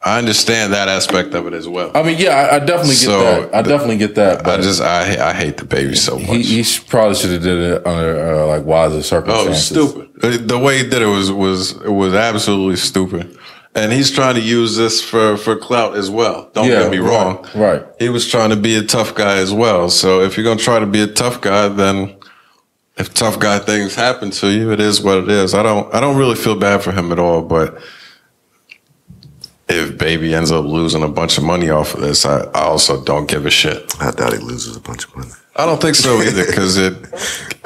I understand that aspect of it as well. I mean, yeah, I definitely get that. I definitely get that. But I hate DaBaby so much. He probably should have did it under like wiser circumstances. Oh, stupid! The way he did it was absolutely stupid. And he's trying to use this for clout as well. Don't get me wrong. Right. He was trying to be a tough guy as well. So if you're gonna try to be a tough guy, then if tough guy things happen to you, it is what it is. I don't really feel bad for him at all, but if Baby ends up losing a bunch of money off of this, I also don't give a shit. I doubt he loses a bunch of money. I don't think so either, because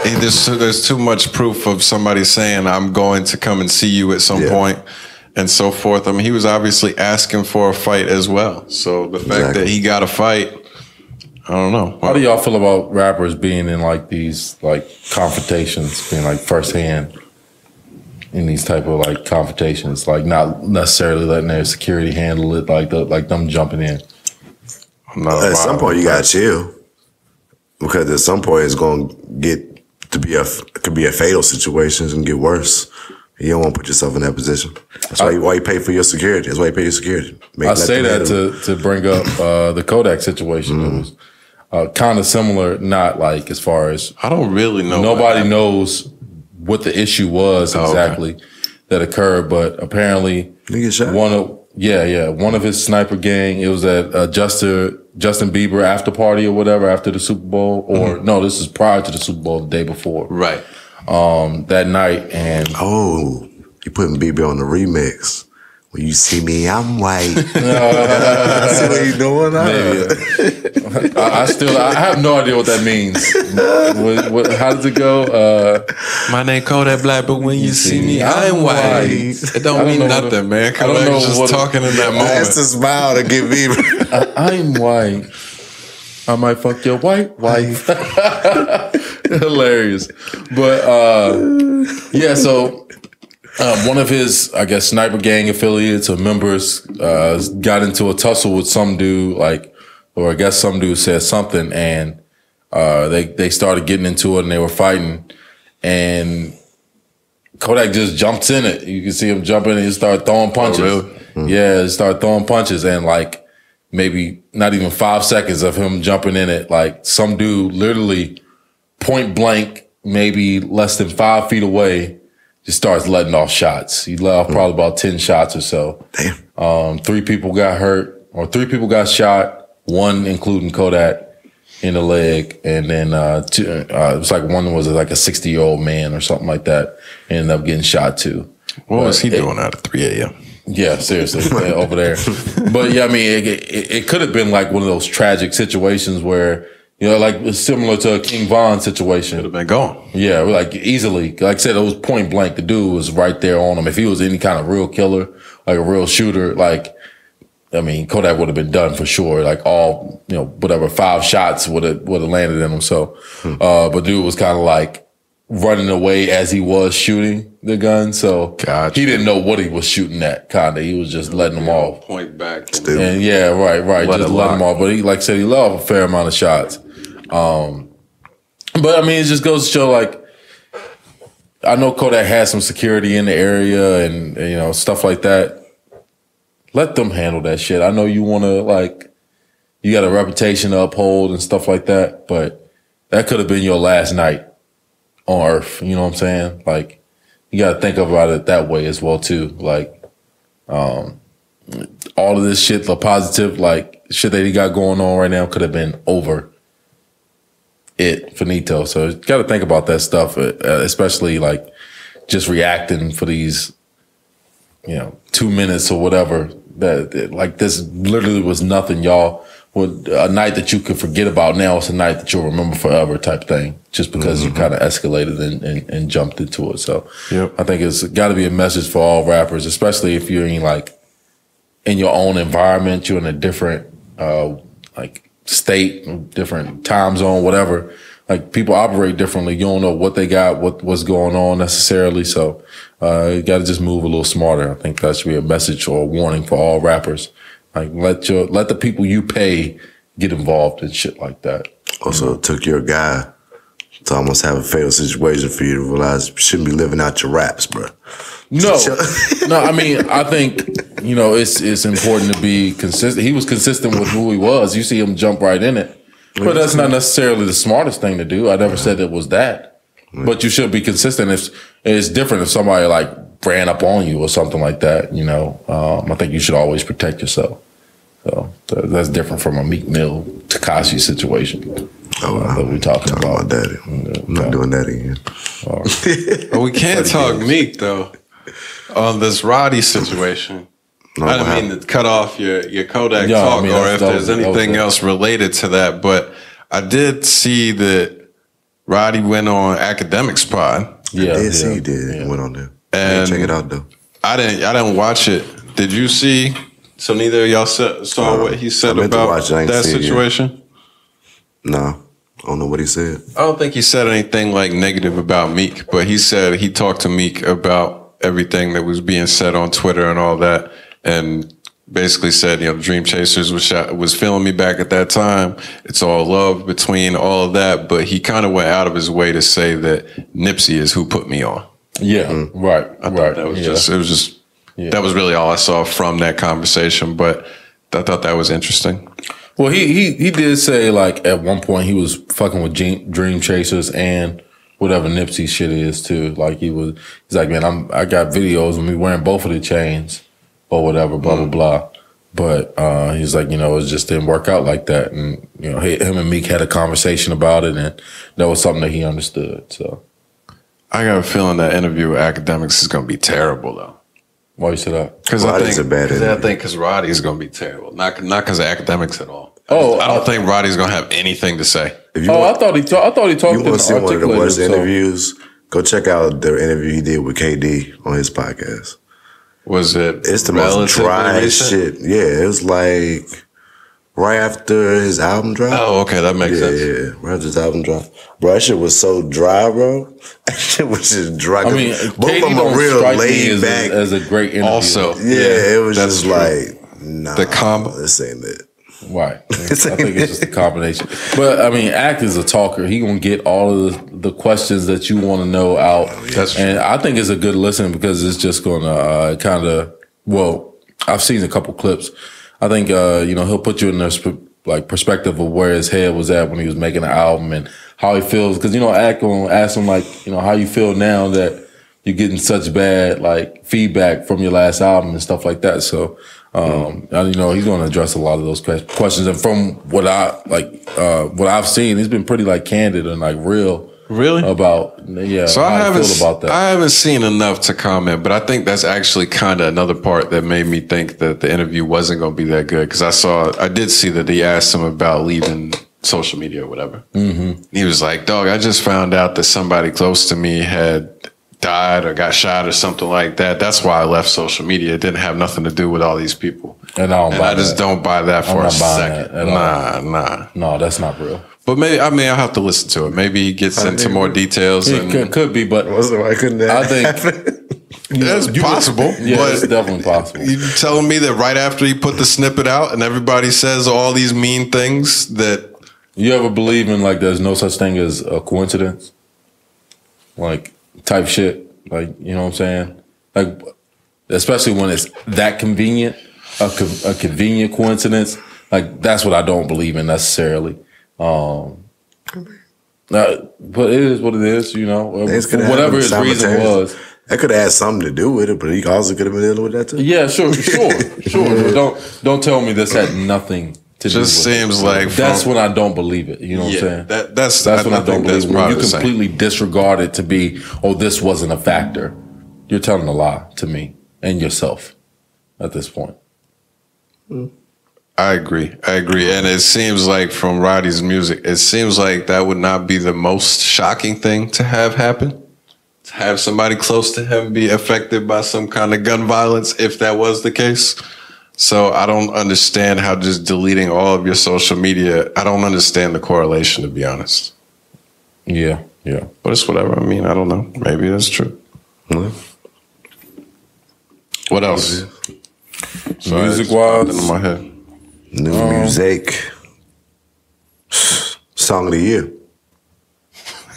there's too much proof of somebody saying I'm going to come and see you at some point and so forth. I mean, he was obviously asking for a fight as well. So the fact that he got a fight, I don't know. How do y'all feel about rappers being in like these like confrontations, being like firsthand in these type of like confrontations, like not necessarily letting their security handle it, like them jumping in? At some point, you gotta chill, because at some point it's gonna get to be could be a fatal situation and get worse. You don't want to put yourself in that position. That's why you pay for your security. That's why you pay your security. I say that to bring up the Kodak situation. It was kind of similar, not like as far as I don't really know. Nobody knows what the issue was exactly that occurred, but apparently one of his sniper gang. It was at Justin Bieber after party or whatever after the Super Bowl, or no, this is prior to the Super Bowl, the day before, right? That night, and you putting Bieber on the remix. When you see me, I'm white. See what you doing? I have no idea what that means. How does it go? My name Kodak Black, but when you see me, I'm white. It don't mean nothing, man. Kodak was just talking in that moment. I has to smile to get Bieber. I'm white. I might fuck your white wife. Hilarious. But yeah, so one of his, I guess, sniper gang affiliates or members got into a tussle with some dude, or I guess some dude said something, and they started getting into it and they were fighting, and Kodak just jumps in it. You can see him jumping and he started throwing punches. Oh, really? Yeah, he started throwing punches, and like maybe not even 5 seconds of him jumping in it, like some dude literally point blank, maybe less than 5 feet away, just starts letting off shots. He let off probably about 10 shots or so. Damn. 3 people got hurt, or 3 people got shot, 1 including Kodak in the leg, and then 2, it was like one was like a 60-year-old man or something like that, ended up getting shot too. What was he doing out at 3 a.m.? Yeah, seriously, over there. But yeah, I mean, it could have been like one of those tragic situations where, you know, like similar to a King Von situation. Could have been gone. Yeah, like easily. Like I said, it was point blank. The dude was right there on him. If he was any kind of real killer, like a real shooter, like, I mean, Kodak would have been done for sure. Like all, you know, whatever, 5 shots would have landed in him. So, but dude was kind of like running away as he was shooting the gun. So he didn't know what he was shooting at, kind of. He was just letting them off. Point back. And yeah, right. Just let them off. But he, like I said, he let off a fair amount of shots. But I mean, it just goes to show, like, I know Kodak has some security in the area and you know, stuff like that. Let them handle that shit. I know you want to, like, you got a reputation to uphold and stuff like that, but that could have been your last night on Earth. You know what I'm saying? Like, you got to think about it that way as well, too. Like, all of this shit, the positive, like, shit that he got going on right now could have been over it, finito. So you got to think about that stuff, especially, like, just reacting for these, you know, 2 minutes or whatever. That, like, this literally was nothing, y'all. With a night that you could forget about, now it's a night that you'll remember forever type thing, just because you kind of escalated and jumped into it. So I think it's got to be a message for all rappers, especially if you're in, like, in your own environment, you're in a different like state, different time zone, whatever. Like, people operate differently. You don't know what they got, what's going on necessarily. So you got to just move a little smarter. I think that should be a message or a warning for all rappers. Like, let the people you pay get involved in shit like that. Also, it took your guy to almost have a fatal situation for you to realize you shouldn't be living out your raps, bro. No, I mean, I think, you know, it's important to be consistent. He was consistent with who he was. You see him jump right in it. But that's not necessarily the smartest thing to do. I never said it was that. But you should be consistent. It's different if somebody, like, ran up on you or something like that, you know. I think you should always protect yourself. So that's different from a Meek Mill, Tekashi situation. That we're talking about that. I'm not doing that again. But we can't talk Meek, though, on this Roddy situation. I didn't mean to cut off your Kodak talk, I mean, or if there's anything else related to that, but I did see that Roddy went on Academics Pod. Yeah, he did. Yeah. Went on there. And check it out though. I didn't watch it. Did you see? So neither of y'all saw what he said about that situation? No, I don't know what he said. I don't think he said anything like negative about Meek, but he said he talked to Meek about everything that was being said on Twitter and all that, and basically said, Dream Chasers was feeling me back at that time. It's all love between all of that, but he kind of went out of his way to say that Nipsey is who put me on. Yeah, right. I thought that was that was really all I saw from that conversation, but I thought that was interesting. Well, he did say, like, at one point he was fucking with Dream Chasers and whatever Nipsey shit is too. Like, he's like, man, I got videos of me wearing both of the chains or whatever, blah, blah, blah. But he's like, it just didn't work out like that. And, him and Meek had a conversation about it, and that was something that he understood. So I got a feeling that interview with Academics is going to be terrible, though. Why you say that? Because I think because Roddy is going to be terrible. Not because of Academics at all. I don't think Roddy's going to have anything to say. I thought he talked. You want to see one of the worst interviews? Go check out the interview he did with KD on his podcast. Was it? It's the most dry shit. Yeah, it was like right after his album dropped. Oh, okay, that makes sense. Yeah, right after his album dropped. Bro, that shit was so dry, bro. That shit was just dry. I mean, both of them are real laid back. As a great interview. Also, yeah, it was just true. Like, nah, this ain't it. Right. I think it's just a combination. But, I mean, Act is a talker. He going to get all of the questions that you want to know out. That's true. And I think it's a good listen because it's just going to kind of, well, I've seen a couple clips. I think, he'll put you in this perspective of where his head was at when he was making the album and how he feels. Because, Act going to ask him, like, how you feel now that you're getting such bad, like, feedback from your last album and stuff like that. So, he's going to address a lot of those questions. And from what I've seen, he's been pretty like candid and like real. Really? About So how I feel about that. I haven't seen enough to comment, but I think that's actually kind of another part that made me think that the interview wasn't going to be that good. Because I did see that he asked him about leaving social media or whatever. Mm-hmm. He was like, "Dog, I just found out that somebody close to me had died or got shot or something like that. That's why I left social media. It didn't have nothing to do with all these people." And I just don't buy that for a second. Nah. No, that's not real. But maybe I'll have to listen to it. Maybe he gets into more details. It could be, but why couldn't that I think it's possible. Yeah, but it's definitely possible. You telling me that right after he put the snippet out and everybody says all these mean things that you ever believe in, like, there's no such thing as a coincidence? Like, type shit. Like, you know what I'm saying? Like, especially when it's that convenient, a convenient coincidence. Like, that's what I don't believe in necessarily. But it is what it is, whatever his reason was. That could have had something to do with it, but he also could have been dealing with that too. Yeah, sure. Don't tell me this had nothing to do with it. Just seems like that's when I don't believe it. You know what I'm saying? That's when I don't believe it. When you completely disregard it to be, this wasn't a factor. You're telling a lie to me and yourself at this point. I agree. And it seems like from Roddy's music, it seems like that would not be the most shocking thing to have happen. To have somebody close to him be affected by some kind of gun violence, if that was the case. So I don't understand how just deleting all of your social media, I don't understand the correlation, to be honest. Yeah. But it's whatever. I mean, I don't know. Maybe that's true. Mm-hmm. What else? Music-wise? In my head. New music. Song of the year.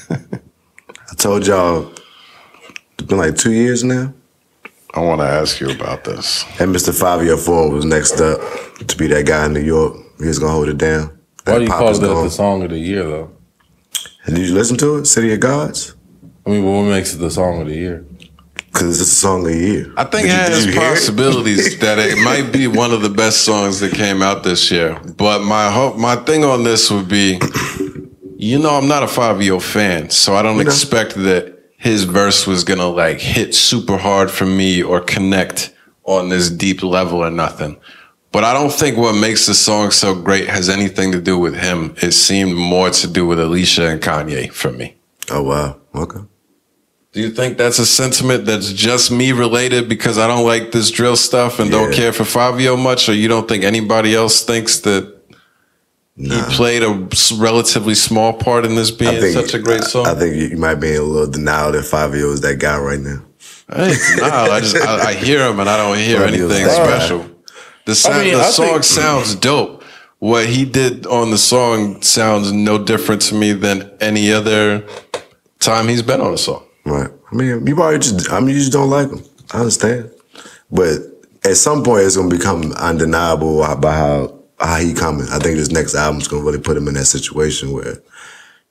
I told y'all, it's been like 2 years now. I want to ask you about this. And Mr. Fivio Foreign was next up to be that guy in New York. He was going to hold it down. Why do you call that the song of the year, though? And did you listen to it? City of Gods? I mean, what makes it the song of the year? Because it's a song of the year. I think it has possibilities that it might be one of the best songs that came out this year. But my thing on this would be, I'm not a Fivio fan, so I don't expect that his verse was going to like hit super hard for me or connect on this deep level or nothing. But I don't think what makes the song so great has anything to do with him. It seemed more to do with Alicia and Kanye for me. Oh, wow. Okay. Do you think that's a sentiment that's just me related because I don't like this drill stuff and don't care for Fivio much, or you don't think anybody else thinks that he played a relatively small part in this being such a great song? I think you might be in a little denial that Fivio is that guy right now. I hear him and I don't hear anything special. The song sounds dope. What he did on the song sounds no different to me than any other time he's been on a song. Right. I mean, you just don't like him. I understand. But at some point, it's going to become undeniable by how he coming. I think this next album's going to really put him in that situation where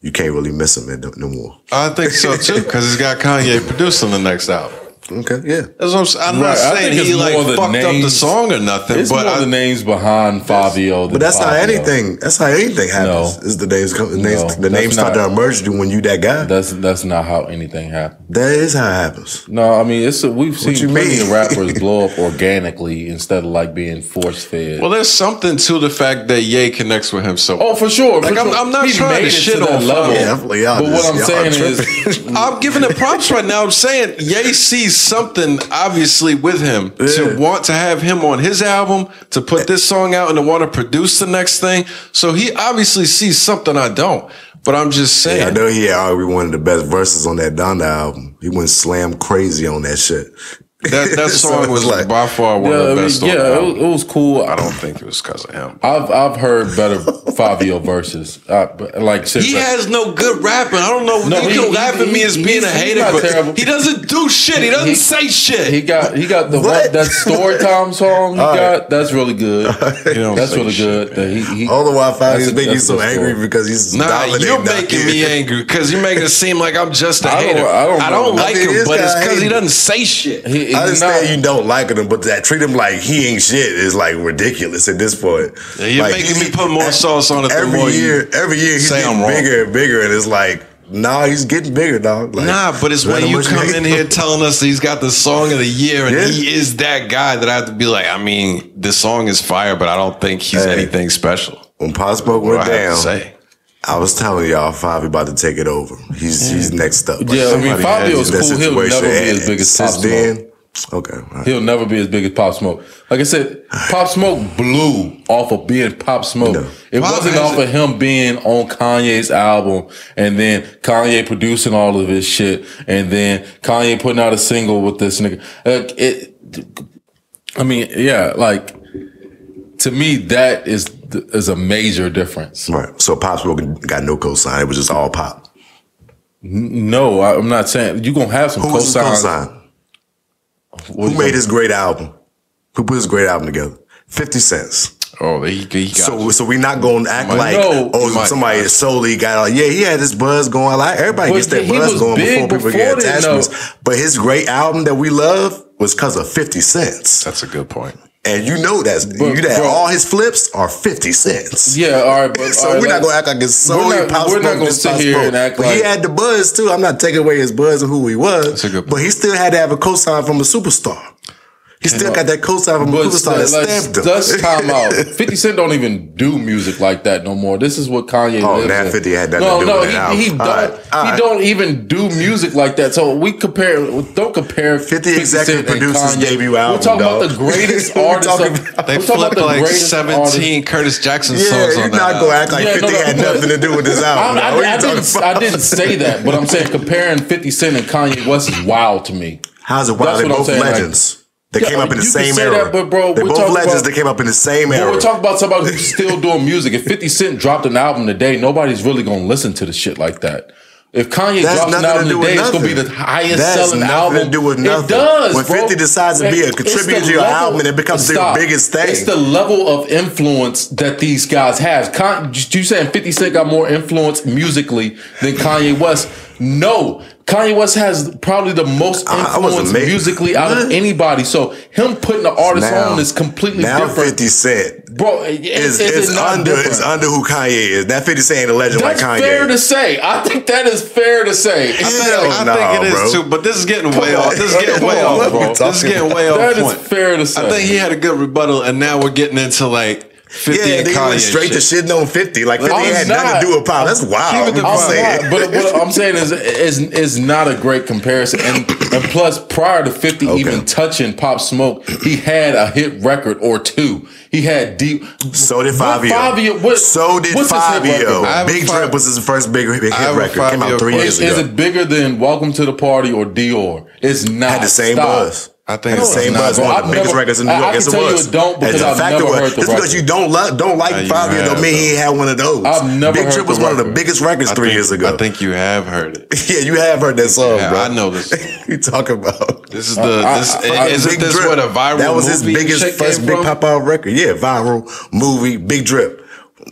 you can't really miss him no more. I think so, too, because he's got Kanye producing the next album. Okay, yeah. I'm not saying he fucked up the song or nothing. It's but more the names behind Fivio. But that's how anything. That's how anything happens. Is the names start to emerge when you that guy. That's not how anything happens. That is how it happens. No, I mean we've seen plenty of rappers blow up organically instead of like being force fed. Well, there's something to the fact that Ye connects with him so. Oh, for sure. Like I'm not trying to shit on level. But what I'm saying is, I'm giving it props right now. I'm saying Ye sees something obviously with him to want to have him on his album, to put this song out and to want to produce the next thing. So he obviously sees something I don't. But I'm just saying. I know he had arguably one of the best verses on that Donda album. He went slam crazy on that shit. That song was like by far one of the best. It was cool. I don't think it was because of him. I've heard better Fivio verses. He has no good rapping. I don't know. You can laugh at me as being a hater, but he doesn't do shit. He doesn't say shit. He got the that Storytime song. That's really good. That's really good. All the while, Fivio's making you so angry because he's you're making me angry because you're making it seem like I'm just a hater. I don't like him, but it's because he doesn't say shit. I understand you don't like him, but that treat him like he ain't shit is like ridiculous at this point. Yeah, you're making me put more sauce on it. Every year he's getting bigger and bigger, and it's like, nah, he's getting bigger, dog. Like, but it's when you come in here telling us that he's got the song of the year, and he is that guy that I have to be like, I mean, this song is fire, but I don't think he's anything special. When Pop Smoke went down, I was telling y'all, Fivio about to take it over. He's next up. Like, I mean, Fivio's cool. He'll never be as big as Pop Smoke. Okay. Right. He'll never be as big as Pop Smoke. Like I said, Pop Smoke blew off of being Pop Smoke. No. It wasn't off of him being on Kanye's album and then Kanye producing all of his shit and then Kanye putting out a single with this nigga. To me, that is a major difference. Right. So Pop Smoke got no cosign. It was just all Pop. No, I'm not saying you're gonna have some cosign. Who made his great album? Who put his great album together? 50 Cent. Oh, he got so we're not going to act like somebody solely got he had this buzz going. Like everybody gets that buzz going before people get attachments. But his great album that we love was because of 50 Cent. That's a good point. And you know all his flips are 50 cents. Yeah, all right. But, so we're not gonna act like it's solely Pop Smoke. We're not gonna sit here and act like he had the buzz too. I'm not taking away his buzz and who he was, but he still had to have a cosign from a superstar. He still got that cosign from a superstar that stamped him. Let's time out. 50 Cent don't even do music like that no more. This is what Kanye lives now 50 had that to do with that he don't even do music like that. So don't compare 50 executive producers debut album. We're talking about the greatest artists. They flipped like 17 Curtis Jackson songs on that. You're not going to act like 50 had nothing to do with this album. I didn't say that, but I'm saying comparing 50 Cent and Kanye West is wild to me. How's it wild? They're both legends. They came up in the same era. They're both legends that came up in the same era. We're talking about somebody who's still doing music. If 50 Cent dropped an album today, nobody's really going to listen to the shit like that. If Kanye drops an album today, it's going to be the highest selling album. That's nothing to do with nothing. It does, when 50 decides to be a contributor to your album, and it becomes their biggest thing. It's the level of influence that these guys have. You saying 50 Cent got more influence musically than Kanye West? No. Kanye West has probably the most influence musically out of anybody. So him putting the artist on is completely different. 50 Cent, bro, it's under who Kanye is. That 50 Cent ain't a legend like Kanye. That's fair to say. I think that is fair to say. I think it is too. But this is getting way off. This is getting way off, bro. This is getting way off point. That is fair to say. I think he had a good rebuttal, and now we're getting into like 50 Yeah, and they Kanye went straight to shitting on 50. Like 50 had nothing to do with pop. That's wild. But what I'm saying is not a great comparison. And plus, prior to 50 even touching Pop Smoke, he had a hit record or two. He had deep. So did Fivio. So did Fivio. Big Drip was his first big hit record. Came out 3 years ago. Is it bigger than Welcome to the Party or Dior? It's not. Had the same buzz. I think the same buzz. One of the biggest records in New York. Yes, it was. I can tell you it don't because I've never heard the record. Just because you don't like Fivio don't mean he ain't had one of those. I've never heard Big Trip was one of the biggest records 3 years ago. I think you have heard it. Yeah, you have heard that song, bro. I know this. You talking about? This is isn't this what a viral movie? That was his biggest first big pop out record. Yeah, viral movie, Big Drip.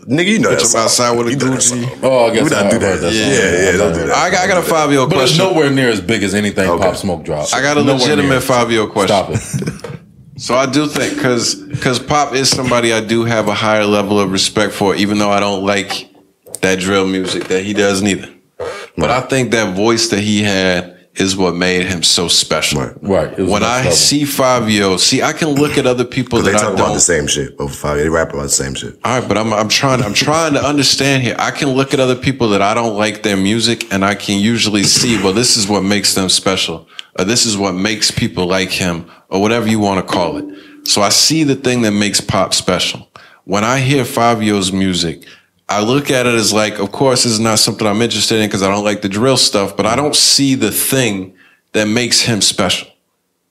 Nigga, you know that song. Outside with a Gucci. Oh, I guess I do that. Yeah, don't do that. I got a Fivio question. But it's nowhere near as big as anything Pop Smoke dropped. I got a legitimate Fivio question. Stop it. So I do think, because Pop is somebody I do have a higher level of respect for, even though I don't like that drill music that he does neither. But I think that voice that he had is what made him so special. Right. When I see Fivio, I can look at other people that I don't. They talk about the same shit. Fivio, they rap about the same shit. All right, but I'm trying to understand here. I can look at other people that I don't like their music, and I can usually see, well, this is what makes them special, or this is what makes people like him, or whatever you want to call it. So I see the thing that makes Pop special. When I hear Fivio's music, I look at it as like, of course, this is not something I'm interested in because I don't like the drill stuff, but I don't see the thing that makes him special.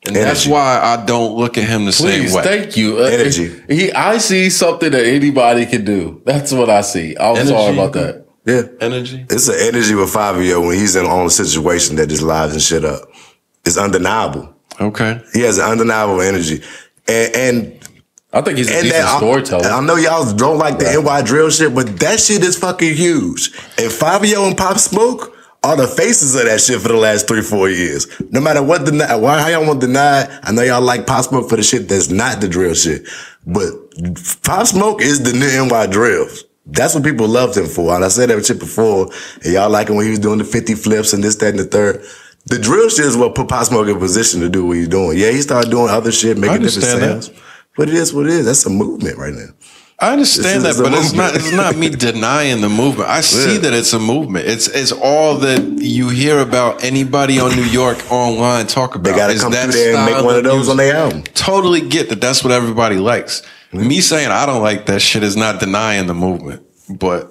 And that's why I don't look at him the same way. Thank you. Energy. I see something that anybody can do. That's what I see. I'm sorry about that. Yeah. Energy. It's an energy with Fivio when he's on a situation that just lives and shit up. It's undeniable. Okay. He has an undeniable energy. And I think he's a decent storyteller. I know y'all don't like the NY drill shit, but that shit is fucking huge. And Fivio and Pop Smoke are the faces of that shit for the last 3-4 years. No matter what, how y'all want to deny it, I know y'all like Pop Smoke for the shit that's not the drill shit. But Pop Smoke is the new NY drills. That's what people loved him for. And I said that shit before. And y'all like him when he was doing the 50 flips and this, that, and the third. The drill shit is what put Pop Smoke in position to do what he's doing. Yeah, he started doing other shit, making different sounds. But it is what it is. That's a movement right now. I understand that, but it's not me denying the movement. I see that it's a movement. It's all that you hear about anybody on New York online talk about. They got to come through there and make one of those on their album. Totally get that that's what everybody likes. Me saying I don't like that shit is not denying the movement. But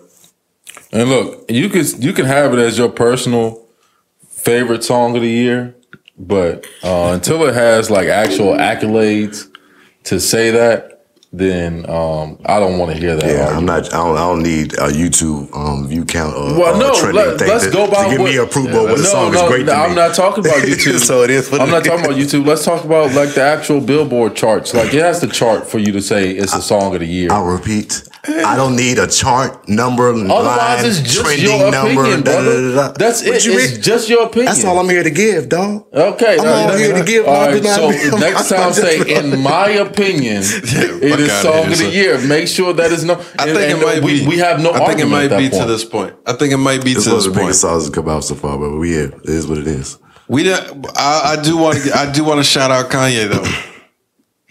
and look, you can have it as your personal favorite song of the year, but until it has like actual accolades to say that, then I don't want to hear that. Yeah, argument. I don't need a YouTube view count or let's go by give me approval when the song is great to me. I'm not talking about YouTube. So it is. I'm not talking about YouTube. Let's talk about like the actual Billboard charts. Like it has the chart for you to say it's a song of the year. I'll repeat. I don't need a chart number, otherwise it's just trending your number. Opinion, brother. That's it. It's just your opinion. That's all I'm here to give, dog. Okay, I'm all here to give. All right, so next time say, in my opinion, it is song of the year. Make sure that is no. I think it might be. We have no. I think it might be to this point. I think it might be to this point. It's one of the biggest songs that come out so far, but it is what it is. I do want to shout out Kanye though.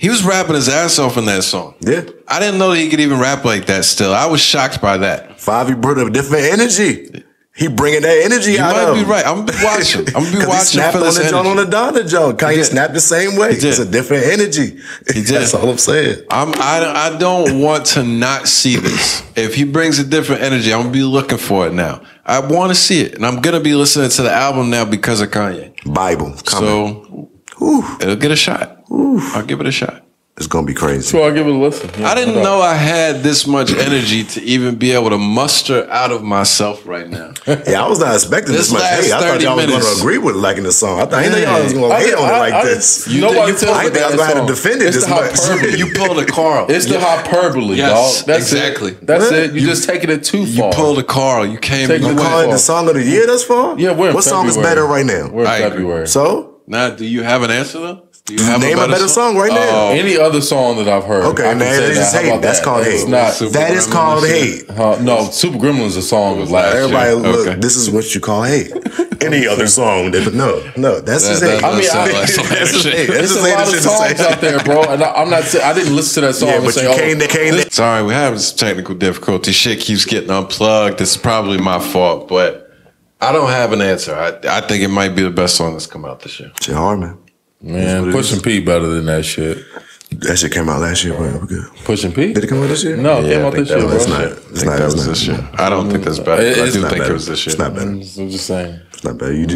He was rapping his ass off in that song. Yeah. I didn't know that he could even rap like that still. I was shocked by that. Fivio brought a different energy. He bringing that energy out of him. You might be right. I'm going to be watching. I'm going to be watching for this energy. On the Donna Jones. Kanye snapped the same way. It's a different energy. He did. That's all I'm saying. I don't want to not see this. If he brings a different energy, I'm going to be looking for it now. I want to see it. And I'm going to be listening to the album now because of Kanye. Bible. So it'll get a shot. I'll give it a shot. It's going to be crazy. So I'll give it a listen. Yeah, I didn't know I had this much energy to even be able to muster out of myself right now. Yeah, I was not expecting this much hate. I thought y'all was going to agree with liking the song. I didn't know y'all was going to hate on it like this. Nobody tells me I think I was going to have to defend it this much. You pulled a Carl. It's the hyperbole, dog. That's exactly. That's it. You just taking it too far. You pulled a Carl. You came. You call it the song of the year thus far? Yeah, we're in What song is better right now? We're in February. So? Now, do you have an answer though? Name a better song right now. Any other song that I've heard. Okay, man, that's hate. That's called hate. That is called hate. No, Super Gremlin's a song of last year. Everybody, look, this is what you call hate. Any other song that, no, that's just hate. I mean, that's just hate. There's a lot of songs out there, bro. And I'm not saying I didn't listen to that song. Yeah, but you can't. Sorry, we're having some technical difficulty. Shit keeps getting unplugged. It's probably my fault, but I don't have an answer. I think it might be the best song that's come out this year. Shit hard, man. Man, Pushing P better than that shit. That shit came out last year, bro. We're good. Pushing P? Did it come out this year? No, it came out this year, bro. It's not this year. I don't think that's better. I do think it was this year. It's not better. I'm just saying. It's not bad. You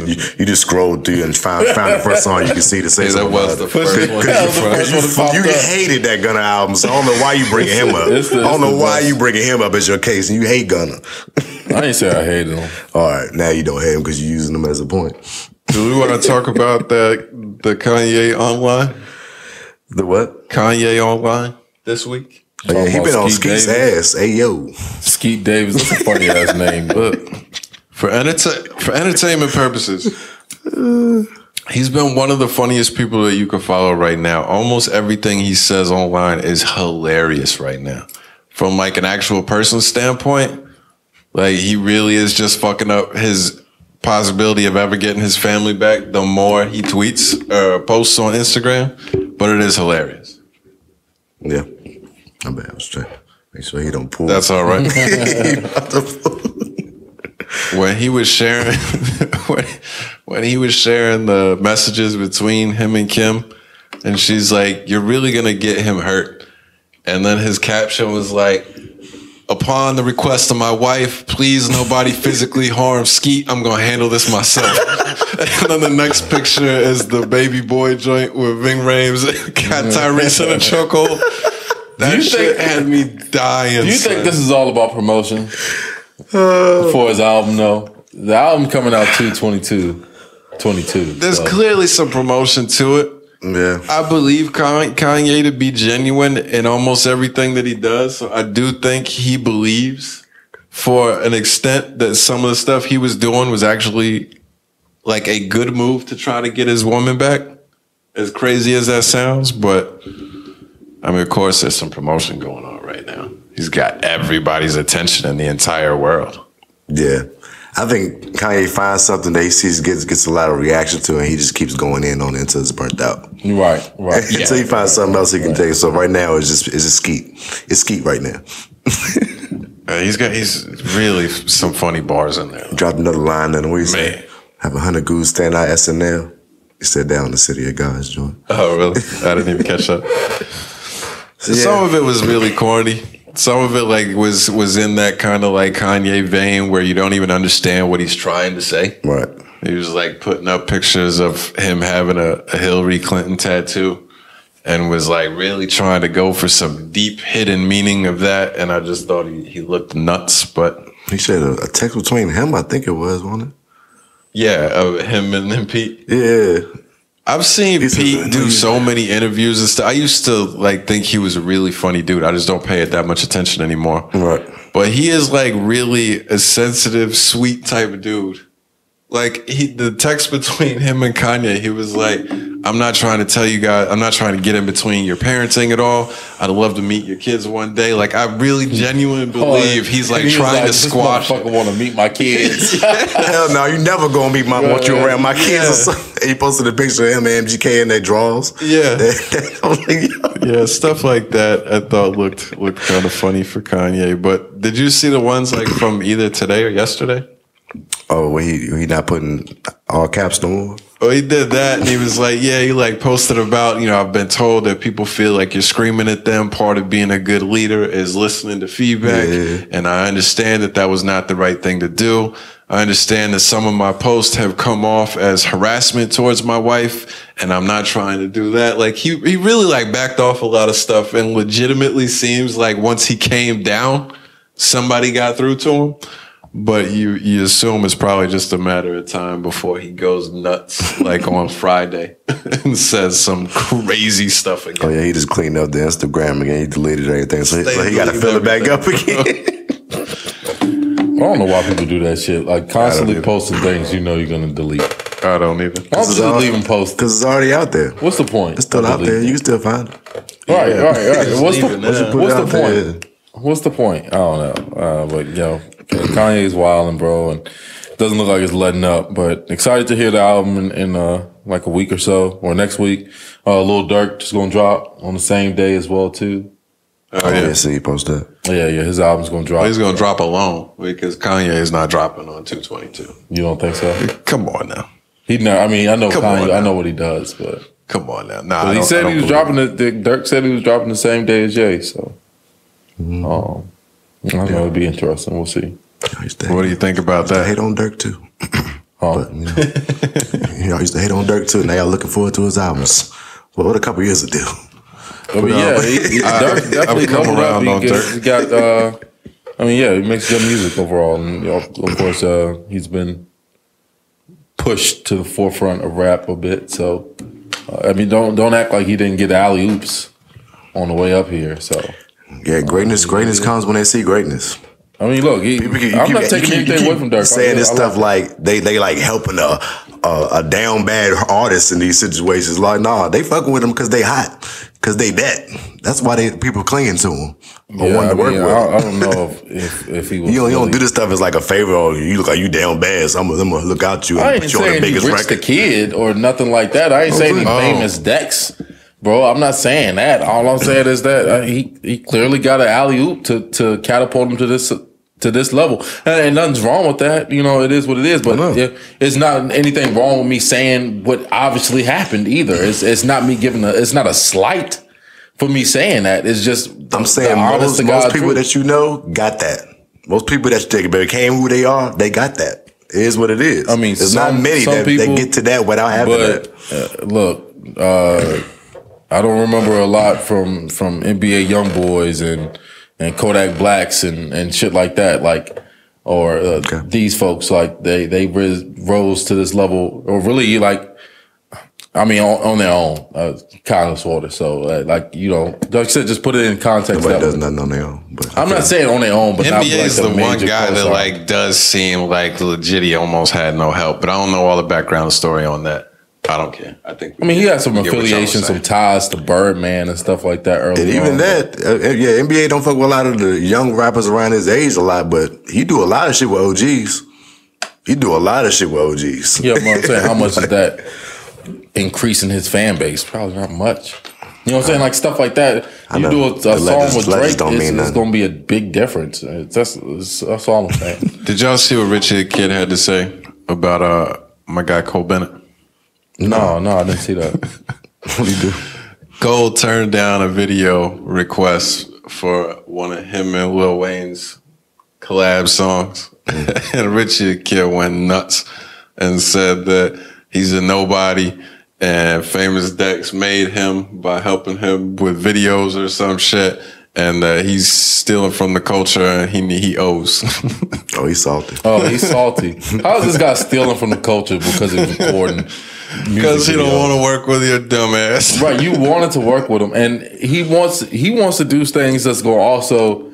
just scrolled through and found the first song you can see to say that was the first one. You hated that Gunna album, so I don't know why you bringing him up. I don't know why you bringing him up as your case, and you hate Gunna. I ain't say I hated him. All right, now you don't hate him because you're using him as a point. Do we want to talk about the Kanye online? The what? Kanye online this week? Oh, yeah, he been on Skeet's ass. Hey, yo. Skeet Davis. That's a funny ass name. Look, for entertainment purposes, he's been one of the funniest people that you can follow right now. Almost everything he says online is hilarious right now. From like an actual person standpoint, like he really is just fucking up his possibility of ever getting his family back the more he tweets or posts on Instagram, but it is hilarious. Yeah. I'm bad. I was trying. Make sure he don't pull. That's all right. When he was sharing when he was sharing the messages between him and Kim, and she's like, "You're really gonna get him hurt." And then his caption was like, "Upon the request of my wife, please nobody physically harm Skeet. I'm gonna handle this myself." And then the next picture is the baby boy joint with Ving Rhames got Tyrese in a chokehold. That shit had me dying. Do you think this is all about promotion for his album? No, the album coming out 2/22. There's clearly some promotion to it. Yeah, I believe Kanye to be genuine in almost everything that he does. So I do think he believes, for an extent, that some of the stuff he was doing was actually like a good move to try to get his woman back. As crazy as that sounds, but I mean, of course, there's some promotion going on right now. He's got everybody's attention in the entire world. Yeah. I think Kanye finds something that he sees gets a lot of reaction to, and he just keeps going in on it until it's burnt out. Right. Until he finds something else he can take. So right now it's just Skeet. It's Skeet right now. He's really some funny bars in there. Dropped another line in where he said, "Have 100 goons stand out SNL." He said that on the City of God's joint. Oh, really? I didn't even catch that. So some of it was really corny. Some of it like was in that kind of like Kanye vein where you don't even understand what he's trying to say. Right. He was like putting up pictures of him having a Hillary Clinton tattoo and was like really trying to go for some deep hidden meaning of that. And I just thought he looked nuts. But he said a text between him, I think it was, wasn't it? Yeah, him and Pete. Yeah. I've seen Pete do so many interviews and stuff. I used to like think he was a really funny dude. I just don't pay it that much attention anymore. Right. But he is like really a sensitive, sweet type of dude. Like the text between him and Kanye, he was like, "I'm not trying to tell you guys, I'm not trying to get in between your parenting at all. I'd love to meet your kids one day." Like I really genuinely believe he's like trying to squash. This motherfucker want to meet my kids. Hell no, you never gonna meet want you around my kids. Yeah. He posted a picture of him and MGK in their drawers. Yeah, yeah, stuff like that. I thought looked kind of funny for Kanye. But did you see the ones like from either today or yesterday? Oh, well, he not putting all caps no more? Oh, he did that, and he was like, yeah, he like posted about, I've been told that people feel like you're screaming at them. Part of being a good leader is listening to feedback, and I understand that was not the right thing to do. I understand that some of my posts have come off as harassment towards my wife, and I'm not trying to do that. Like he really like backed off a lot of stuff, and legitimately seems like once he came down, somebody got through to him. But you assume it's probably just a matter of time before he goes nuts, like on Friday, and says some crazy stuff again. Oh yeah, he just cleaned up the Instagram again. He deleted everything, so he got to fill it back up again. I don't know why people do that shit. Like constantly posting things you're gonna delete. I don't either. I'll just leave them posted. Because it's already out there. What's the point? It's still out there. You can still find it. Right. What's the point? There. What's the point? I don't know. But, Kanye's wilding, bro, and doesn't look like it's letting up. But excited to hear the album in like a week or so, or next week. Lil Durk just going to drop on the same day as well, too. Yeah, see, you post that. Yeah, his album's going to drop. Well, he's going to drop alone because Kanye is not dropping on 2/22. You don't think so? Come on now. I know Kanye. I know what he does, but come on now. Nah, but he said he was dropping Dirk said he was dropping the same day as Jay. So, I know it'll be interesting. We'll see. What do you think about that? I hate on Dirk too. Huh? But, I used to hate on Dirk too. Now y'all looking forward to his albums. Well, what a couple years ago. Dirk definitely come around on Dirk. He got. He makes good music overall, and of course, he's been pushed to the forefront of rap a bit. So, don't act like he didn't get alley oops on the way up here. So, yeah, greatness comes when they see greatness. I mean, look, I'm not taking anything away from Dirk. Saying this stuff like they like helping a down bad artist in these situations. Like, nah, they fucking with him because they hot, because they that. That's why people clinging to him. I don't know if he was. You don't do this stuff as like a favor, or you look like you down bad, so I'm gonna look out you. I ain't saying he Rich the Kid or nothing like that. I ain't saying he famous Dex. Bro, I'm not saying that. All I'm saying is that he clearly got an alley oop to catapult him to this level, and nothing's wrong with that. It is what it is. But it's not anything wrong with me saying what obviously happened either. It's not me giving it's not a slight for me saying that. It's just I'm saying most people that you know got that. Most people that became who they are, they got that. It is what it is. I mean, there's not many that get to that without having that. Look. I don't remember a lot from NBA young boys and Kodak Blacks and shit like that. These folks, like they rose to this level, or really on their own, kind of sort of. So like I said, just put it in context. Nobody does nothing on their own. But I'm not saying on their own, but NBA is the one guy that does seem like legit. He almost had no help, but I don't know all the background story on that. I don't care. He had some affiliations, some ties to Birdman and stuff like that early. And even that, NBA don't fuck with a lot of the young rappers around his age a lot, but he do a lot of shit with OGs. Yeah, but I'm saying, how much is that increasing his fan base? Probably not much. You know what I'm saying? Like stuff like that. You do a song with Drake, it's going to be a big difference. That's all I'm saying. Did y'all see what Richard Kidd had to say about my guy Cole Bennett? No, I didn't see that. What did he do? Cole turned down a video request for one of him and Lil Wayne's collab songs. And Richard Kidd went nuts and said that he's a nobody and Famous Dex made him by helping him with videos or some shit. And he's stealing from the culture, and he owes. Oh, he's salty. How is this guy stealing from the culture because he's recording? Because he don't want to work with your dumb ass. Right, you wanted to work with him, and he wants to do things that's going to also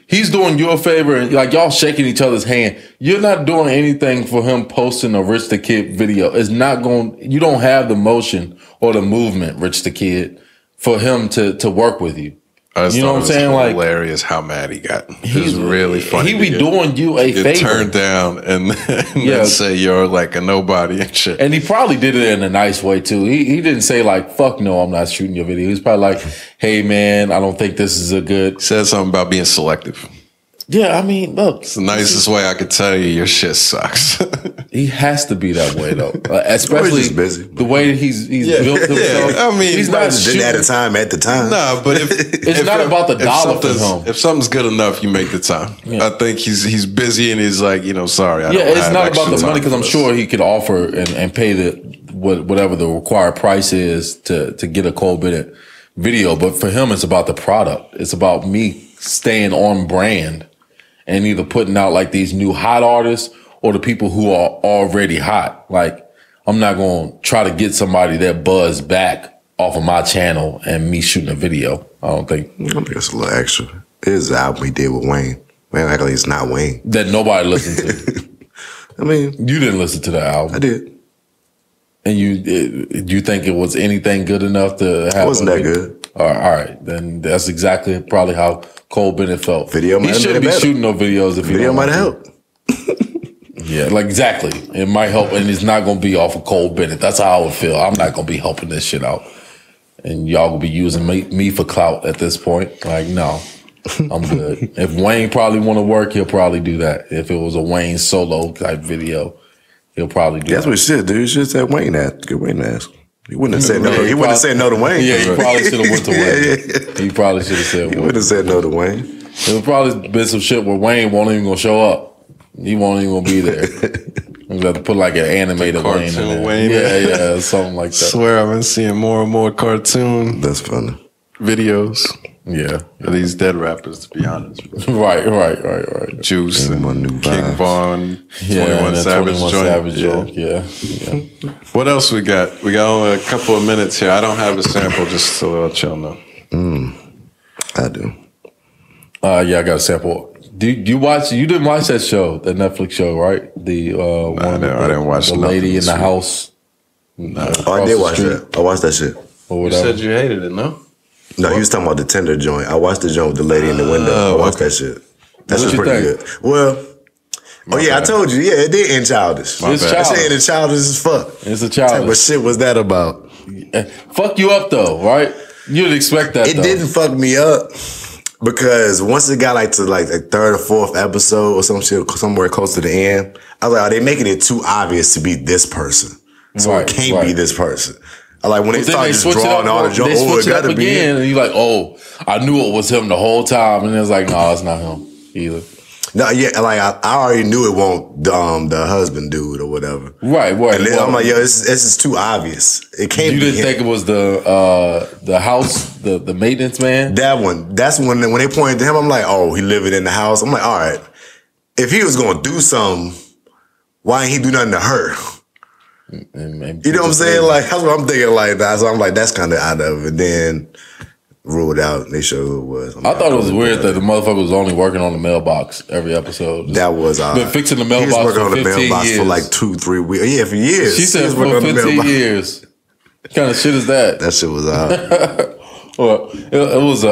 he's doing you a favor, and y'all shaking each other's hand. You're not doing anything for him posting a Rich the Kid video. It's not going. You don't have the motion or the movement, Rich the Kid, for him to work with you. You know what I'm saying? Hilarious how mad he got. He's really funny. He be doing you a favor. Turned down and then say you're like a nobody and shit. And he probably did it in a nice way too. He didn't say fuck no, I'm not shooting your video. He was probably like, hey man, I don't think this is a good. He said something about being selective. Yeah, I mean, look. It's the nicest way I could tell you your shit sucks. He has to be that way though, especially busy. The way he's built himself. I mean, he's not shooting at the time. No, but it's not about the dollar for him. If something's good enough, you make the time. Yeah. I think he's busy and he's like, sorry. It's not about the money because I'm sure he could offer and pay whatever the required price is to get a Cole Bennett video. But for him, it's about the product. It's about me staying on brand and either putting out these new hot artists or the people who are already hot. I'm not going to try to get somebody that buzz back off of my channel and me shooting a video. I don't think. I think it's a little extra. It is the album he did with Wayne. Man, actually, it's not Wayne. That nobody listened to. I mean, you didn't listen to the album. I did. And you think it was anything good enough to have? It wasn't that good. All right. Then that's exactly probably how Cole Bennett felt. Video might he have shouldn't made be it better. shooting no videos if video might have helped. Yeah, like exactly. It might help, and it's not gonna be off of Cole Bennett. That's how I would feel. I'm not gonna be helping this shit out, and y'all gonna be using me for clout at this point. Like, no, I'm good. If Wayne probably want to work, he'll probably do that. If it was a Wayne solo type video, he'll probably do That's that. what he should do. You should say Wayne asked. Get Wayne asked. He wouldn't have said no. He wouldn't have said no to Wayne. Yeah, he probably should have went to Wayne. He probably should have said Wayne. He wouldn't have said no to Wayne. There's probably been some shit where Wayne won't even gonna show up. He won't even gonna be there. We have to put like an animated Wayne in there. Wayne. Yeah, something like that. Swear I've been seeing more and more cartoon That's funny. videos. Yeah, of these dead rappers, to be honest. Right. Juice and King Von, 21 Savage joint. Yeah. What else we got? We got only a couple of minutes here. I don't have a sample, just to let y'all know. I do. Yeah, I got a sample. You watch? You didn't watch that show, that Netflix show, right? The I didn't watch the lady in the house. I did watch that. I watched that shit. You said you hated it, no? No, he was talking about the Tinder joint. I watched the joint with the lady in the window. I watched that shit. That shit's pretty good. Well, I told you. Yeah, it did end childish. It's That shit childish. ended childish as fuck. It's a childish. What shit was that about? Fuck you up though, right? You'd expect that. It didn't fuck me up because once it got like to like a third or fourth episode or some shit, somewhere close to the end, I was like, are they making it too obvious to be this person? So it can't be this person. I like when they started just drawing all the jokes. They switch it up be again, and you're like, oh, I knew it was him the whole time, and it was like, no, it's not him either. No, yeah, like I already knew it won't the husband dude or whatever. Right. And then I'm like, yo, this is too obvious. It can't. You be didn't him. think it was the house, the maintenance man? That one. That's when they pointed to him. I'm like, oh, he living in the house. I'm like, all right, if he was gonna do something, why ain't he do nothing to her? You know what I'm saying? Like that's what I'm thinking. Like that. So I'm like, that's kind of out of it. Then ruled out. And they showed who it was. I thought it was weird that the motherfucker was only working on the mailbox every episode. That was odd. Been fixing the mailbox. He was working for on the 15 mailbox years. for like 2-3 weeks. Yeah, for years. She said for 15 years. What kind of shit is that? That shit was odd. Well, it's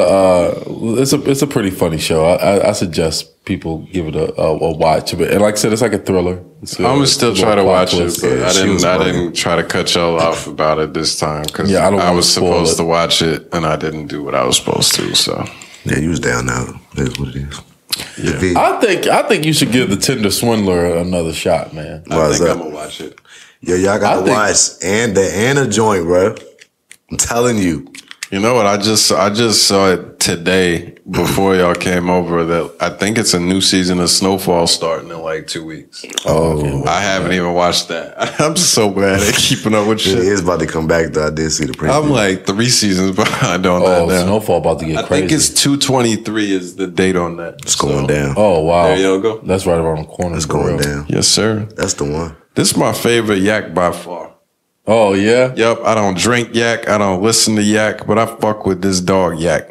a pretty funny show. I suggest people give it a watch. And like I said, it's like a thriller. I'm gonna still try to watch it, but I didn't try to cut y'all off about it this time because I was supposed to watch it and I didn't do what I was supposed to. So yeah, you was down now. That's what it is. Yeah. I think you should give the Tinder Swindler another shot, man. I think I'm gonna watch it. Yo, y'all gotta watch and the Anna joint, bro. I'm telling you. You know what? I just saw it today before y'all came over that I think it's a new season of Snowfall starting in like 2 weeks. Oh, I haven't even watched that. I'm so bad at keeping up with shit. It is about to come back though. I did see the preview. I'm like 3 seasons behind on that now. Snowfall about to get crazy. I think it's 2/23 is the date on that. It's going down. Oh wow. There you go. That's right around the corner. It's going down. Yes, sir. That's the one. This is my favorite yak by far. Oh yeah? Yep. I don't drink yak. I don't listen to yak, but I fuck with this dog yak.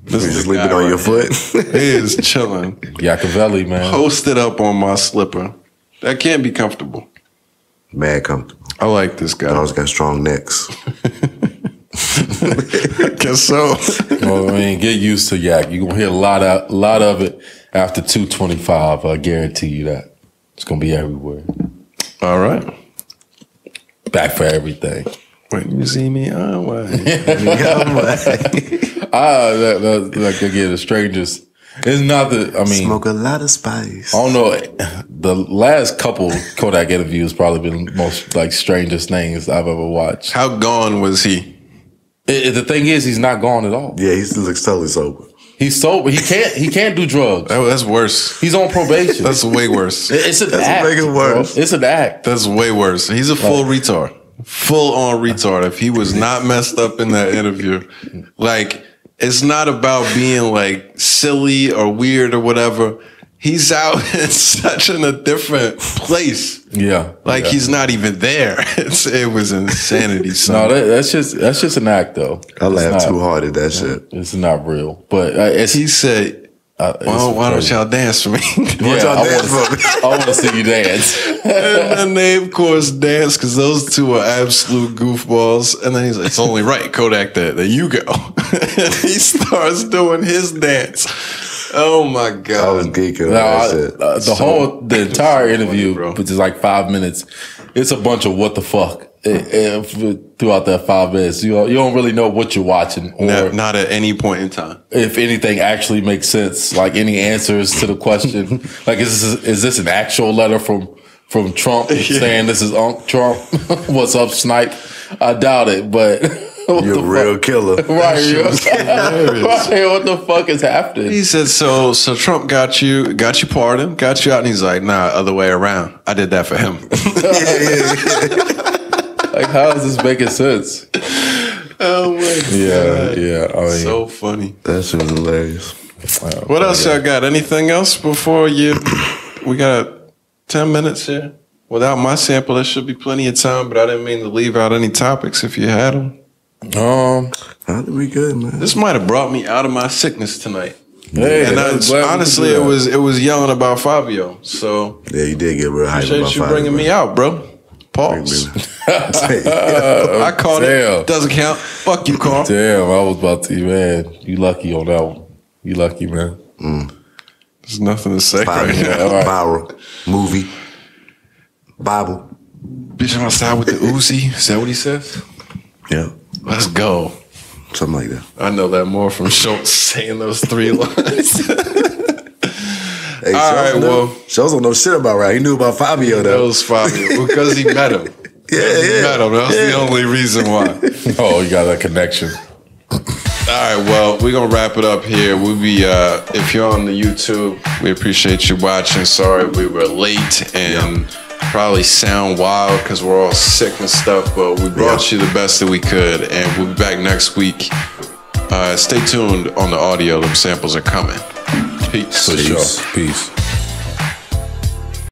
This is just leave it on your foot. He is chilling. Yachivelli, man. Posted up on my slipper. That can't be comfortable. Mad comfortable. I like this guy. Dogs got strong necks. I guess so. Well, I mean, get used to yak. You're gonna hear a lot of it after 225. I guarantee you that. It's gonna be everywhere. All right. Back for everything. When you see me, I'm white. Like again, the strangers. It's not I mean, smoke a lot of spice. I don't know. The last couple Kodak interviews probably been the most like strangest things I've ever watched. How gone was he? The thing is, he's not gone at all. Yeah, he looks totally sober. He's sober. He can't do drugs. That's worse. He's on probation. That's way worse. It's an act. Make it worse. Bro. It's an act. That's way worse. He's a full retard. Full on retard. If he was not messed up in that interview, like it's not about being like silly or weird or whatever. He's out in such a different place. Yeah, like he's not even there. It was insanity. Son. No, that's just an act though. I laughed too hard at that shit. It's not real. But he said, Why don't y'all dance for me? I want to see you dance. And then they, of course, dance because those two are absolute goofballs. And then he's like, it's only right, Kodak, that you go. And he starts doing his dance. Oh my God. I was geeking. The entire interview, which is like 5 minutes, it's a bunch of what the fuck. Throughout that 5 minutes, you don't really know what you're watching, or not at any point in time. If anything actually makes sense, like any answers to the question, like is this an actual letter from Trump saying this is Unc Trump? What's up, Snipe? I doubt it, but you're a real killer, right? Right? What the fuck is happening? He said, so Trump got you pardoned, got you out, and he's like, nah, other way around. I did that for him. Like, how is this making sense? Oh my God. Yeah. I mean, so funny. That shit was hilarious. What else y'all got? Anything else before we got 10 minutes here? Without my sample, there should be plenty of time, but I didn't mean to leave out any topics if you had them. I think we good, man. This might have brought me out of my sickness tonight. Hey, and honestly, it was yelling about Fivio. So yeah, you did get real hype about Fivio. Appreciate you bringing me out, bro. Pause. I caught it. Doesn't count. Fuck you, Carl. Damn, I was about to, man. You lucky on that one. You lucky, man. There's nothing to say right now. Right. Viral movie. Bible. Bitch, I'm outside with the Uzi. Is that what he says? Yeah. Let's go. Something like that. I know that more from Schultz saying those 3 lines. Hey, all right, well, Schultz don't know shit about rap. He knew about Fivio, though. He knows Fivio because he met him. He met him. That's the only reason why. Oh, you got that connection. All right, well, we're going to wrap it up here. We'll be, if you're on the YouTube, we appreciate you watching. Sorry we were late and probably sound wild because we're all sick and stuff, but we brought you the best that we could, and we'll be back next week. Stay tuned on the audio. Them samples are coming. Peace. For sure. Peace.